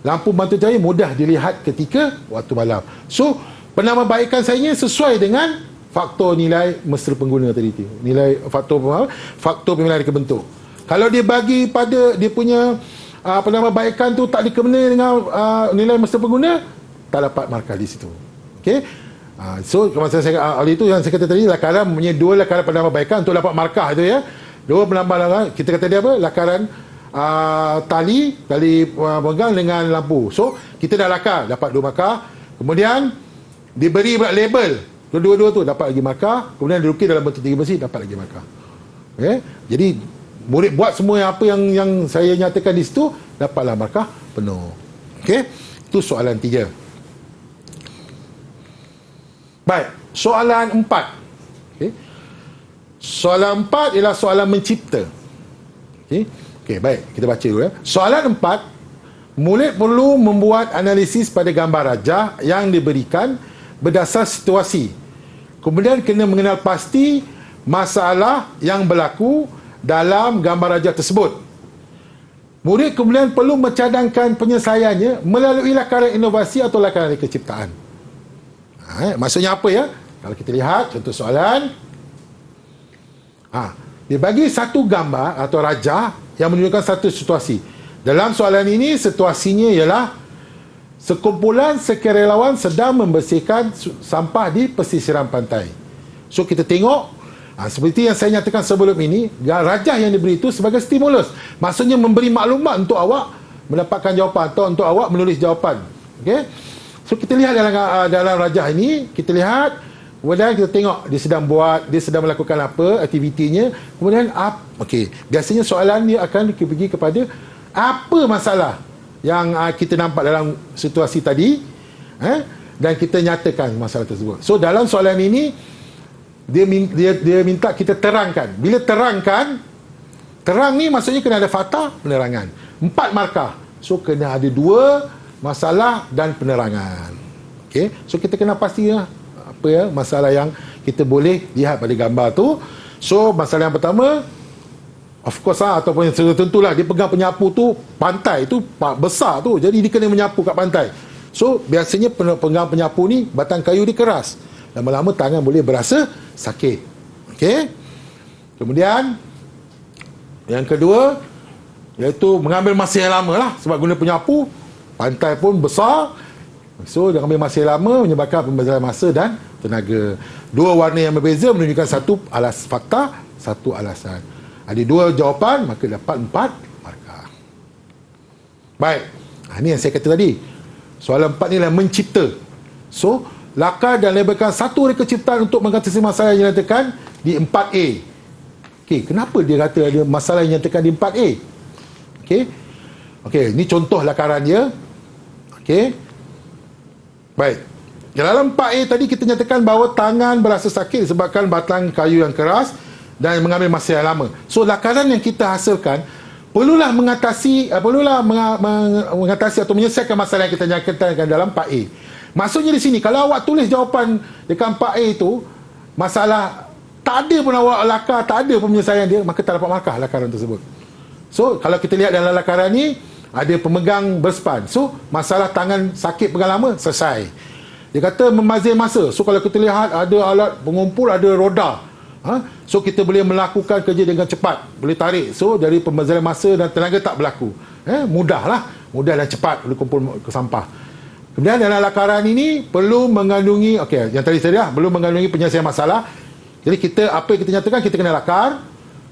Lampu bantu cahaya mudah dilihat ketika waktu malam. So penambahbaikan saya sesuai dengan faktor nilai mesra pengguna tadi tu. Nilai faktor pemilihan reka bentuk. Kalau dia bagi pada dia punya penambahbaikan tu tak dikena dengan nilai mesra pengguna, tak dapat markah di situ. Okey. So masa saya oleh itu yang saya kata tadi, lakaran punya 2 lakaran penambahbaikan untuk dapat markah itu ya. 2 penambah kita kata dia apa? Lakaran tali pemegang dengan lampu. So kita dah lakar, dapat 2 markah. Kemudian diberi label dua-dua tu dapat lagi markah. Kemudian dilukis dalam bentuk 3 besi, dapat lagi markah. Okay? Jadi murid buat semua apa yang saya nyatakan di situ, dapatlah markah penuh. Okey, itu soalan 3. Baik, soalan 4. Okey, soalan 4 ialah soalan mencipta. Okey, baik, kita baca dulu ya. Soalan 4, murid perlu membuat analisis pada gambar rajah yang diberikan berdasar situasi. Kemudian kena mengenal pasti masalah yang berlaku dalam gambar rajah tersebut. Murid kemudian perlu mencadangkan penyelesaiannya melalui lakaran inovasi atau lakaran reka ciptaan. Maksudnya apa ya? Kalau kita lihat contoh soalan, dia bagi satu gambar atau rajah yang menunjukkan satu situasi. Dalam soalan ini situasinya ialah sekumpulan sukarelawan sedang membersihkan sampah di pesisiran pantai. So kita tengok seperti yang saya nyatakan sebelum ini, rajah yang diberi itu sebagai stimulus. Maksudnya memberi maklumat untuk awak mendapatkan jawapan atau untuk awak menulis jawapan. Okey. So kita lihat dalam rajah ini, kita lihat kemudian kita tengok dia sedang melakukan apa aktivitinya. Kemudian okey, biasanya soalan dia akan pergi kepada apa masalah yang kita nampak dalam situasi tadi, dan kita nyatakan masalah tersebut. So dalam soalan ini dia minta kita terangkan. Bila terang ni maksudnya kena ada fakta, penerangan. 4 markah. So kena ada 2 masalah dan penerangan. Okey, so kita kena pasti apa ya masalah yang kita boleh lihat pada gambar tu. So masalah yang pertama, of course ataupun tentulah dia pegang penyapu tu, pantai tu besar tu, jadi dia kena menyapu kat pantai. So biasanya pegang penyapu ni batang kayu dia keras, lama-lama tangan boleh berasa sakit. Okey. Kemudian yang kedua iaitu mengambil masa yang lama lah, sebab guna penyapu, pantai pun besar, so dia ambil masa yang lama menyebabkan pembezaran masa dan tenaga. 2 warna yang berbeza menunjukkan satu fakta, satu alasan. Ada 2 jawapan, maka dapat 4 markah. Baik, ini yang saya kata tadi. Soalan 4 ni adalah mencipta. So lakar dan labelkan satu reka ciptaan untuk mengatasi masalah yang dinyatakan di 4A. Okey, kenapa dia kata ada masalah yang dinyatakan di 4A? Okey, ini contoh lakaran dia. Okey, baik. Dalam 4A tadi kita nyatakan bahawa tangan berasa sakit disebabkan batang kayu yang keras dan mengambil masa yang lama. So lakaran yang kita hasilkan perlulah mengatasi atau menyelesaikan masalah yang kita nyatakan dalam 4A. Maksudnya di sini kalau awak tulis jawapan dekat 4A itu masalah tak ada pun awak lakar, tak ada pun penyelesaian dia, maka tak dapat markah lakaran tersebut. So kalau kita lihat dalam lakaran ni ada pemegang berspan. So masalah tangan sakit pegang lama selesai. Dia kata memazir masa. So kalau kita lihat ada alat pengumpul, ada roda. So kita boleh melakukan kerja dengan cepat, boleh tarik. So dari pemaziran masa dan tenaga tak berlaku. Mudah dan cepat boleh kumpul ke sampah. Kemudian dalam lakaran ini perlu mengandungi, yang tadi saya dah, perlu mengandungi penyelesaian masalah. Jadi apa yang kita nyatakan, kita kena lakar.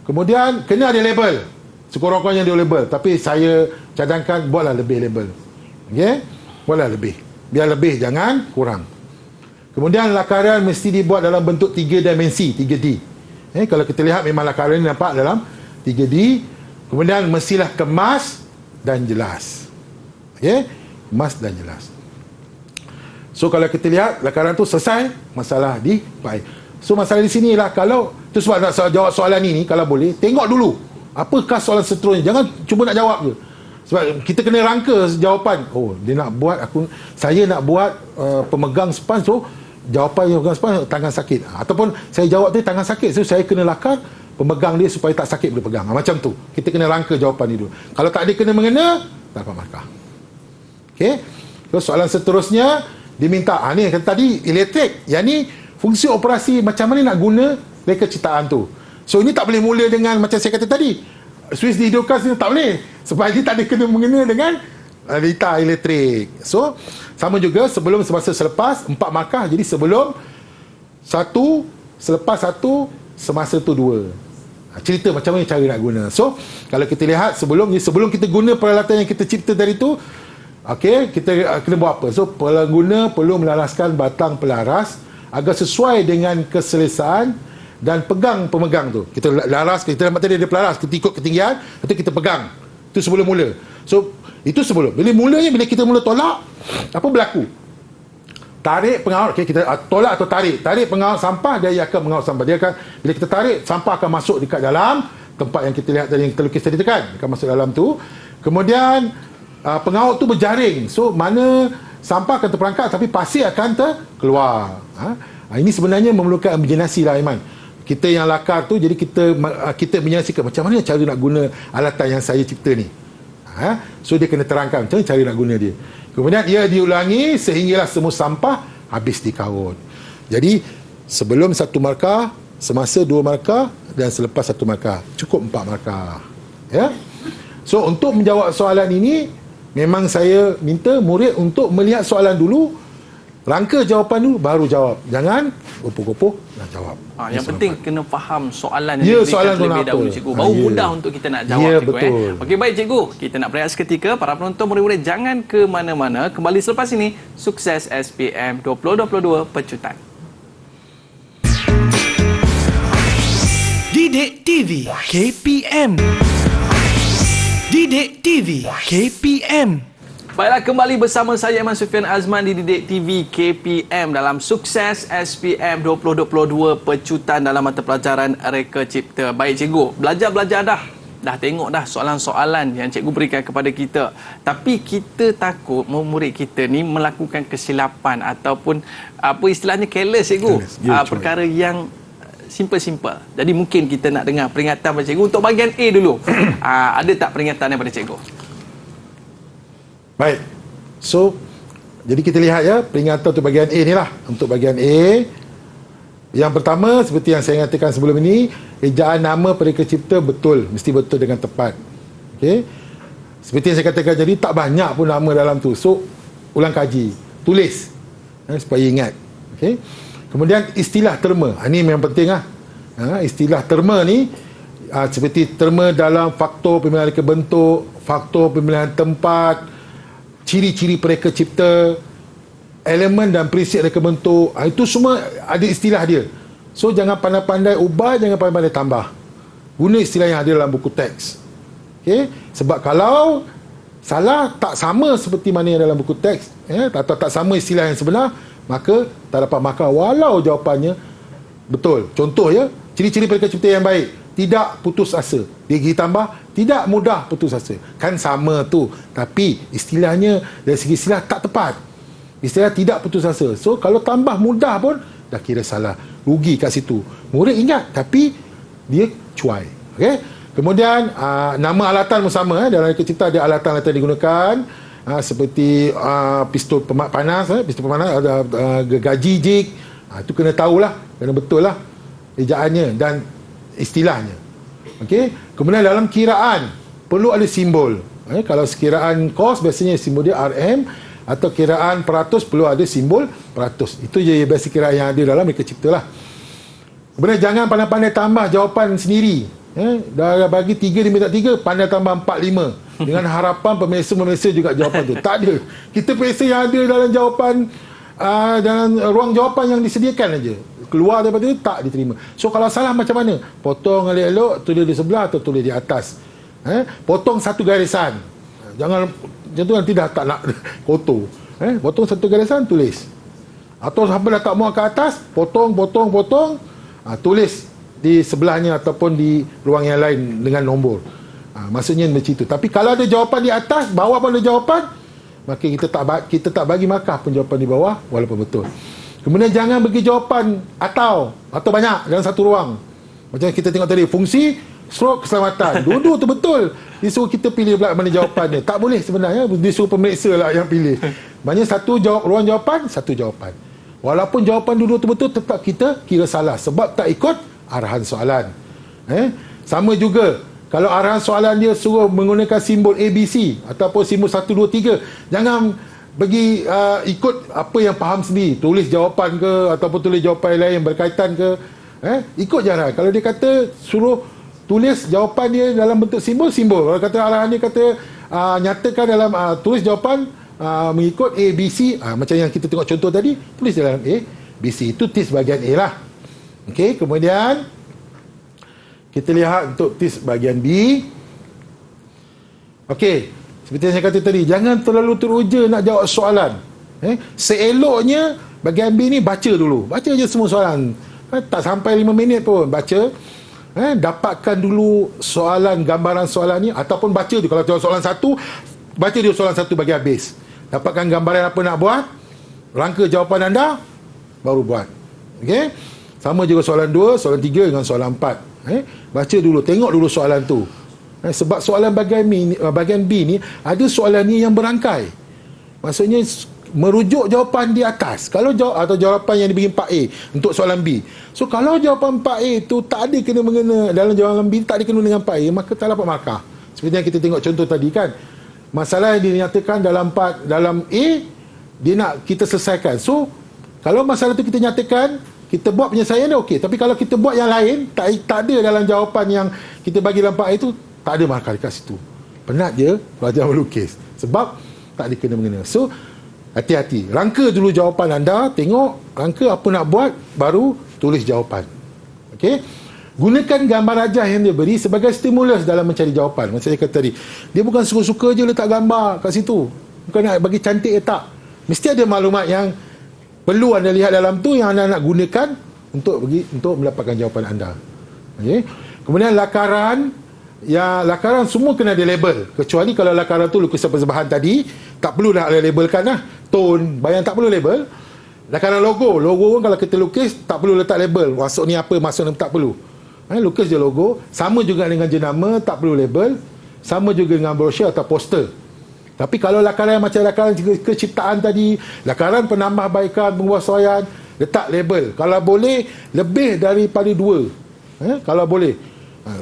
Kemudian kena ada label. Sekurang-kurangnya dia label. Tapi saya cadangkan buatlah lebih label. Okey? Buatlah lebih. Biar lebih, jangan kurang. Kemudian lakaran mesti dibuat dalam bentuk 3 dimensi, 3D. Kalau kita lihat memang lakaran ini nampak dalam 3D. Kemudian mestilah kemas dan jelas. Okey? Kemas dan jelas. So kalau kita lihat lakaran tu selesai, masalah di baik. So masalah di sini lah, kalau tu sebab nak jawab soalan ini, kalau boleh tengok dulu apakah soalan seterusnya. Jangan cuba nak jawab je. Sebab kita kena rangka jawapan. Dia nak buat saya nak buat pemegang span, so jawapan yang pemegang span tangan sakit. Ataupun saya jawab tu tangan sakit, so saya kena lakar pemegang dia supaya tak sakit boleh pegang. Macam tu. Kita kena rangka jawapan ni dulu. Kalau tak ada kena mengena, tak dapat markah. Okey. So soalan seterusnya diminta ni kata tadi elektrik. Yang ni fungsi operasi macam mana nak guna reka ciptaan tu. So ini tak boleh mula dengan macam saya kata tadi. Switch dihidupkan sini tak boleh. Sebab dia tak ada kena mengena dengan rita elektrik. So sama juga sebelum, semasa, selepas 4 markah. Jadi sebelum 1, selepas 1, semasa tu 2. Cerita macam mana cara nak guna. So kalau kita lihat sebelum kita guna peralatan yang kita cipta dari tu, kita kena buat apa? So pengguna perlu melaraskan batang pelaras agar sesuai dengan keselesaan dan pegang pemegang tu. Kita laras, kita dapat tadi ada pelaras, kita ikut ketinggian, lepas kita pegang. Itu sebelum mula. So itu sebelum. Bila kita mula tolak, apa berlaku? Tarik pengawal, kita tolak atau tarik pengawal sampah, dia akan mengawal sampah. Dia akan, bila kita tarik, sampah akan masuk dekat dalam tempat yang kita lihat tadi, yang kita lukis tadi tekan, akan masuk dalam tu. Kemudian pengawal tu berjaring. So mana sampah akan terperangkap, tapi pasir akan terkeluar. Ini sebenarnya memerlukan imajinasi lah, Aiman. Kita yang lakar tu, jadi kita menyaksikan macam mana cara nak guna alatan yang saya cipta ni. So dia kena terangkan macam mana cara nak guna dia. Kemudian ia diulangi sehinggalah semua sampah habis dikaut. Jadi sebelum 1 markah, semasa 2 markah dan selepas 1 markah. Cukup 4 markah. Ya. So untuk menjawab soalan ini, memang saya minta murid untuk melihat soalan dulu, rangka jawapan dulu baru jawab. Jangan gopoh-gopoh nak jawab. Yang penting kena faham soalan yang soalan terlebih dahulu, cikgu. Baru mudah untuk kita nak jawab, cikgu. Betul. Okey, baik cikgu. Kita nak berehat seketika. Para penonton, murid-murid jangan ke mana-mana. Kembali selepas ini, sukses SPM 2022 Pecutan. Didik TV KPM. Didik TV KPM. Baiklah, kembali bersama saya Iman Sufian Azman di Didik TV KPM dalam Sukses SPM 2022 Pecutan dalam mata pelajaran Reka Cipta. Baik cikgu, belajar dah tengok dah soalan-soalan yang cikgu berikan kepada kita. Tapi kita takut murid kita ni melakukan kesilapan ataupun apa istilahnya careless, cikgu. Perkara yang simple-simple. Jadi mungkin kita nak dengar peringatan daripada cikgu untuk bahagian A dulu. Ada tak peringatan daripada cikgu? Baik. So, jadi kita lihat ya, peringatan untuk bahagian A ni lah. Untuk bahagian A, yang pertama, seperti yang saya katakan sebelum ini, ejaan nama Reka Cipta betul. Mesti betul dengan tepat. Okay? Seperti yang saya katakan jadi, tak banyak pun nama dalam tu. So, ulang kaji. Tulis. Supaya ingat. Okay? Kemudian, istilah terma. Ini memang penting lah. Istilah terma ni, seperti terma dalam faktor pemilihan reka bentuk, faktor pemilihan tempat, ciri-ciri Reka Cipta, elemen dan prinsip reka bentuk, itu semua ada istilah dia. So jangan pandai-pandai ubah, jangan pandai-pandai tambah. Guna istilah yang ada dalam buku teks. Okay? Sebab kalau salah, tak sama seperti mana yang dalam buku teks, tak sama istilah yang sebenar, maka tak dapat markah walau jawapannya betul. Contoh ya, ciri-ciri peringkat cipta yang baik, tidak putus asa. Dia tambah tidak mudah putus asa. Kan sama tu, tapi istilahnya dari segi istilah tak tepat. Istilah tidak putus asa. So kalau tambah mudah pun dah kira salah. Rugi kat situ. Murid ingat tapi dia cuai. Okey. Kemudian nama alatan pun sama. Dalam reka cipta ada alatan-alatan digunakan. Seperti pistol panas, pistol panas, ada gaji jig. Itu kena tahulah, kena betul lah ejaannya dan istilahnya. Okey. Kemudian dalam kiraan perlu ada simbol. Kalau sekiraan kos biasanya simbol dia RM, atau kiraan peratus perlu ada simbol peratus. Itu je basic kiraan yang ada dalam reka cipta lah. Kemudian jangan pandai-pandai tambah jawapan sendiri. Dah bagi 3 dia minta 3, pandai tambah 4, 5 dengan harapan pemirsa juga jawapan tu. Tak ada. Kita pemirsa yang ada dalam jawapan dalam ruang jawapan yang disediakan aja. Keluar daripada itu tak diterima. So kalau salah macam mana? Potong elok-elok, tulis di sebelah atau tulis di atas. Potong satu garisan. Jangan macam tu nanti dah tak nak kotor. Potong satu garisan, tulis. Atau sampai dah tak muat ke atas, potong, tulis di sebelahnya ataupun di ruang yang lain dengan nombor. Maksudnya macam itu. Tapi kalau ada jawapan di atas, bawah pun ada jawapan, maka kita tak bagi markah pun jawapan di bawah walaupun betul. Kemudian jangan bagi jawapan atau banyak dalam satu ruang. Macam kita tengok tadi, fungsi stroke keselamatan. Dua-dua tu betul. Disuruh kita pilih pula mana jawapannya. Tak boleh sebenarnya. Disuruh pemeriksa lah yang pilih. Maknanya ruang jawapan, satu jawapan. Walaupun jawapan dua-dua tu betul, tetap kita kira salah. Sebab tak ikut arahan soalan. Sama juga. Kalau arahan soalan dia suruh menggunakan simbol ABC ataupun simbol 1, 2, 3. Jangan bagi ikut apa yang faham sendiri. Tulis jawapan ke ataupun tulis jawapan lain yang berkaitan ke. Ikut jangan. Kalau dia kata suruh tulis jawapan dia dalam bentuk simbol. Kalau kata arahan dia kata nyatakan dalam tulis jawapan mengikut A, B, C. Macam yang kita tengok contoh tadi, tulis dalam A, B, C. Itu tips bahagian A lah. Okey, kemudian kita lihat untuk tips bahagian B. Okey, seperti yang saya kata tadi, jangan terlalu teruja nak jawab soalan. Seeloknya bahagian B ni baca dulu. Baca je semua soalan. Tak sampai 5 minit pun baca. Dapatkan dulu soalan, gambaran soalan ni, ataupun baca tu. Kalau jawab soalan 1, baca dia soalan 1 bagi habis. Dapatkan gambaran apa nak buat, rangka jawapan anda, baru buat. Okey? Sama juga soalan 2, soalan 3 dengan soalan 4. Baca dulu, tengok dulu soalan tu. Sebab soalan bahagian B ni ada soalan ni yang berangkai. Maksudnya merujuk jawapan di atas. Kalau atau jawapan yang diberi 4A untuk soalan B. So kalau jawapan 4A tu tak ada kena mengena dalam jawapan B, tak ada kena dengan 4A, maka tak dapat markah. Seperti yang kita tengok contoh tadi kan. Masalah yang dinyatakan dalam A, dia nak kita selesaikan. So kalau masalah tu kita nyatakan, kita buat penyelesaian dia okey. Tapi kalau kita buat yang lain, tak ada dalam jawapan yang kita bagi dalam 4A itu, tak ada markah dekat situ. Penat je pelajar melukis. Sebab tak ada kena mengena. So hati-hati. Rangka dulu jawapan anda, tengok rangka apa nak buat, baru tulis jawapan. Okey? Gunakan gambar rajah yang dia beri sebagai stimulus dalam mencari jawapan. Macam saya kata tadi, dia bukan suka-suka je letak gambar kat situ. Bukan nak bagi cantik tak. Mesti ada maklumat yang perlu anda lihat dalam tu yang anda nak gunakan untuk mendapatkan jawapan anda. Okey? Kemudian lakaran semua kena ada label. Kecuali kalau lakaran tu lukisan persembahan tadi, tak perlu nak labelkan lah. Tone, bayang tak perlu label. Lakaran logo pun kalau kita lukis tak perlu letak label. Masuk ni apa, masuk ni tak perlu. Lukis je logo. Sama juga dengan jenama, tak perlu label. Sama juga dengan brosur atau poster. Tapi kalau lakaran macam lakaran keciptaan tadi, lakaran penambahbaikan, penguasaan, letak label. Kalau boleh, lebih daripada 2. Kalau boleh.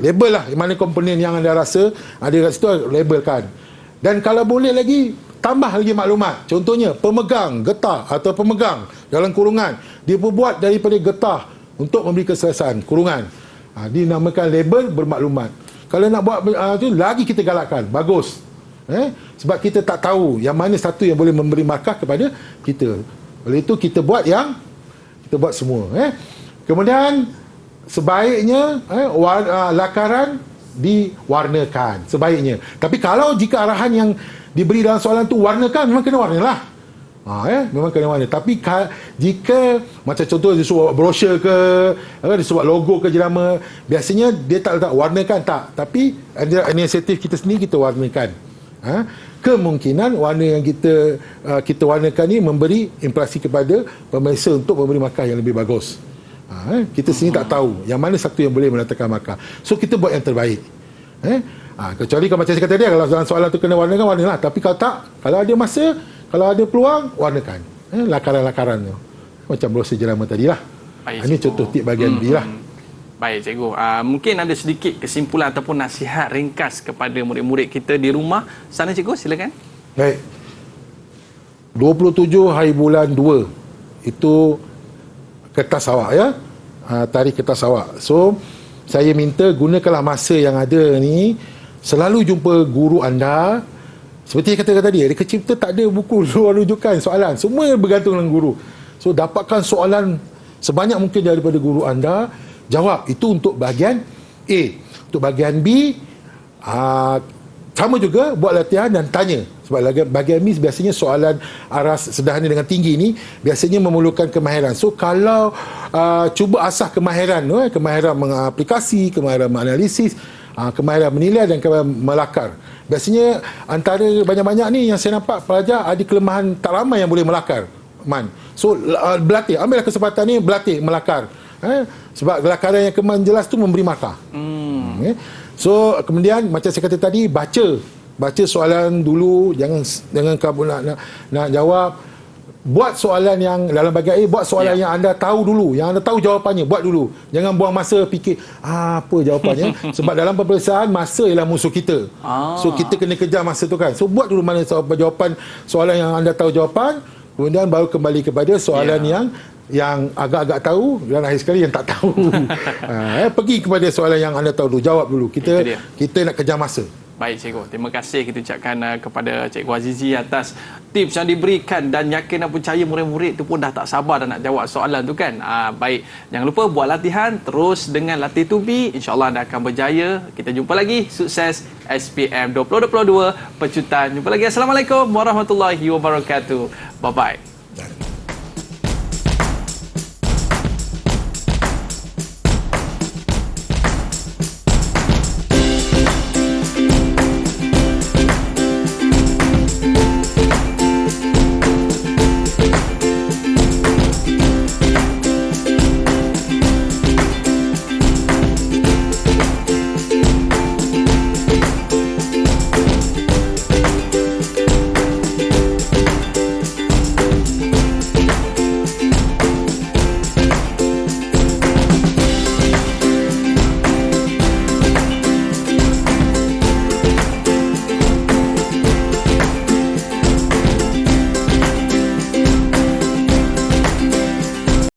Label lah mana komponen yang anda rasa ada kat situ, labelkan. Dan kalau boleh lagi, tambah lagi maklumat. Contohnya, pemegang getah atau pemegang dalam kurungan, dia berbuat daripada getah untuk memberi keselesaan kurungan. Dinamakan label bermaklumat. Kalau nak buat tu lagi kita galakkan, bagus. Sebab kita tak tahu yang mana satu yang boleh memberi markah kepada kita. Oleh itu kita buat semua. Kemudian sebaiknya lakaran diwarnakan sebaiknya. Tapi kalau jika arahan yang diberi dalam soalan tu warnakan, memang kena warna lah. Memang kena warna. Tapi jika macam contoh dia suruh brosur ke, dia suruh logo ke jenama, biasanya dia tak letak warnakan, tak. Tapi ada inisiatif kita sendiri, kita warnakan. Kemungkinan warna yang kita warnakan ni memberi impresi kepada pemirsa untuk memberi markah yang lebih bagus. Kita sendiri tak tahu yang mana satu yang boleh mendatangkan markah. So kita buat yang terbaik. Kecuali kalau macam saya kata dia, kalau dalam soalan tu kena warnakan, warnalah. Tapi kalau tak, kalau ada masa, kalau ada peluang, warnakan lakaran-lakaran tu. Macam brosur jenama tadi lah. Ini contoh tip bahagian B lah. Baik cikgu, mungkin ada sedikit kesimpulan ataupun nasihat ringkas kepada murid-murid kita di rumah sana cikgu, silakan. Baik, 27 hari bulan 2 itu kertas awak ya, tarikh kertas awak. So saya minta gunakanlah masa yang ada ni, selalu jumpa guru anda. Seperti yang kata tadi, dari kecil kita tak ada buku rujukan soalan, semua bergantung dengan guru. So dapatkan soalan sebanyak mungkin daripada guru anda, jawab. Itu untuk bahagian A. Untuk bahagian B, sama juga buat latihan dan tanya. Sebab bahagian B biasanya soalan aras sederhana dengan tinggi ni biasanya memerlukan kemahiran. So kalau cuba asah kemahiran, kemahiran mengaplikasi, kemahiran menganalisis, kemahiran menilai dan kemahiran melakar. Biasanya antara banyak-banyak ni yang saya nampak pelajar ada kelemahan, tak ramai yang boleh melakar. So berlatih, ambillah kesempatan ni, berlatih melakar. Sebab kelakaran yang keman jelas tu memberi markah. So kemudian macam saya kata tadi, baca soalan dulu, jangan kabur nak jawab. Buat soalan yang dalam bahagian A, buat soalan yang anda tahu dulu, yang anda tahu jawapannya, buat dulu. Jangan buang masa fikir apa jawapannya. Sebab dalam peperiksaan masa ialah musuh kita. So kita kena kejar masa tu kan. So buat dulu mana jawapan soalan yang anda tahu jawapan, kemudian baru kembali kepada soalan yang agak-agak tahu, dan akhir sekali yang tak tahu. Pergi kepada soalan yang anda tahu dulu, jawab dulu. Kita nak kejar masa. Baik cikgu, terima kasih kita ucapkan kepada Cikgu Azizi atas tips yang diberikan, dan yakin dan percaya murid-murid tu pun dah tak sabar dan nak jawab soalan tu kan. Baik, jangan lupa buat latihan terus dengan latih tubi, insya-Allah anda akan berjaya. Kita jumpa lagi, sukses SPM 2022 pecutan. Jumpa lagi. Assalamualaikum warahmatullahi wabarakatuh. Bye bye.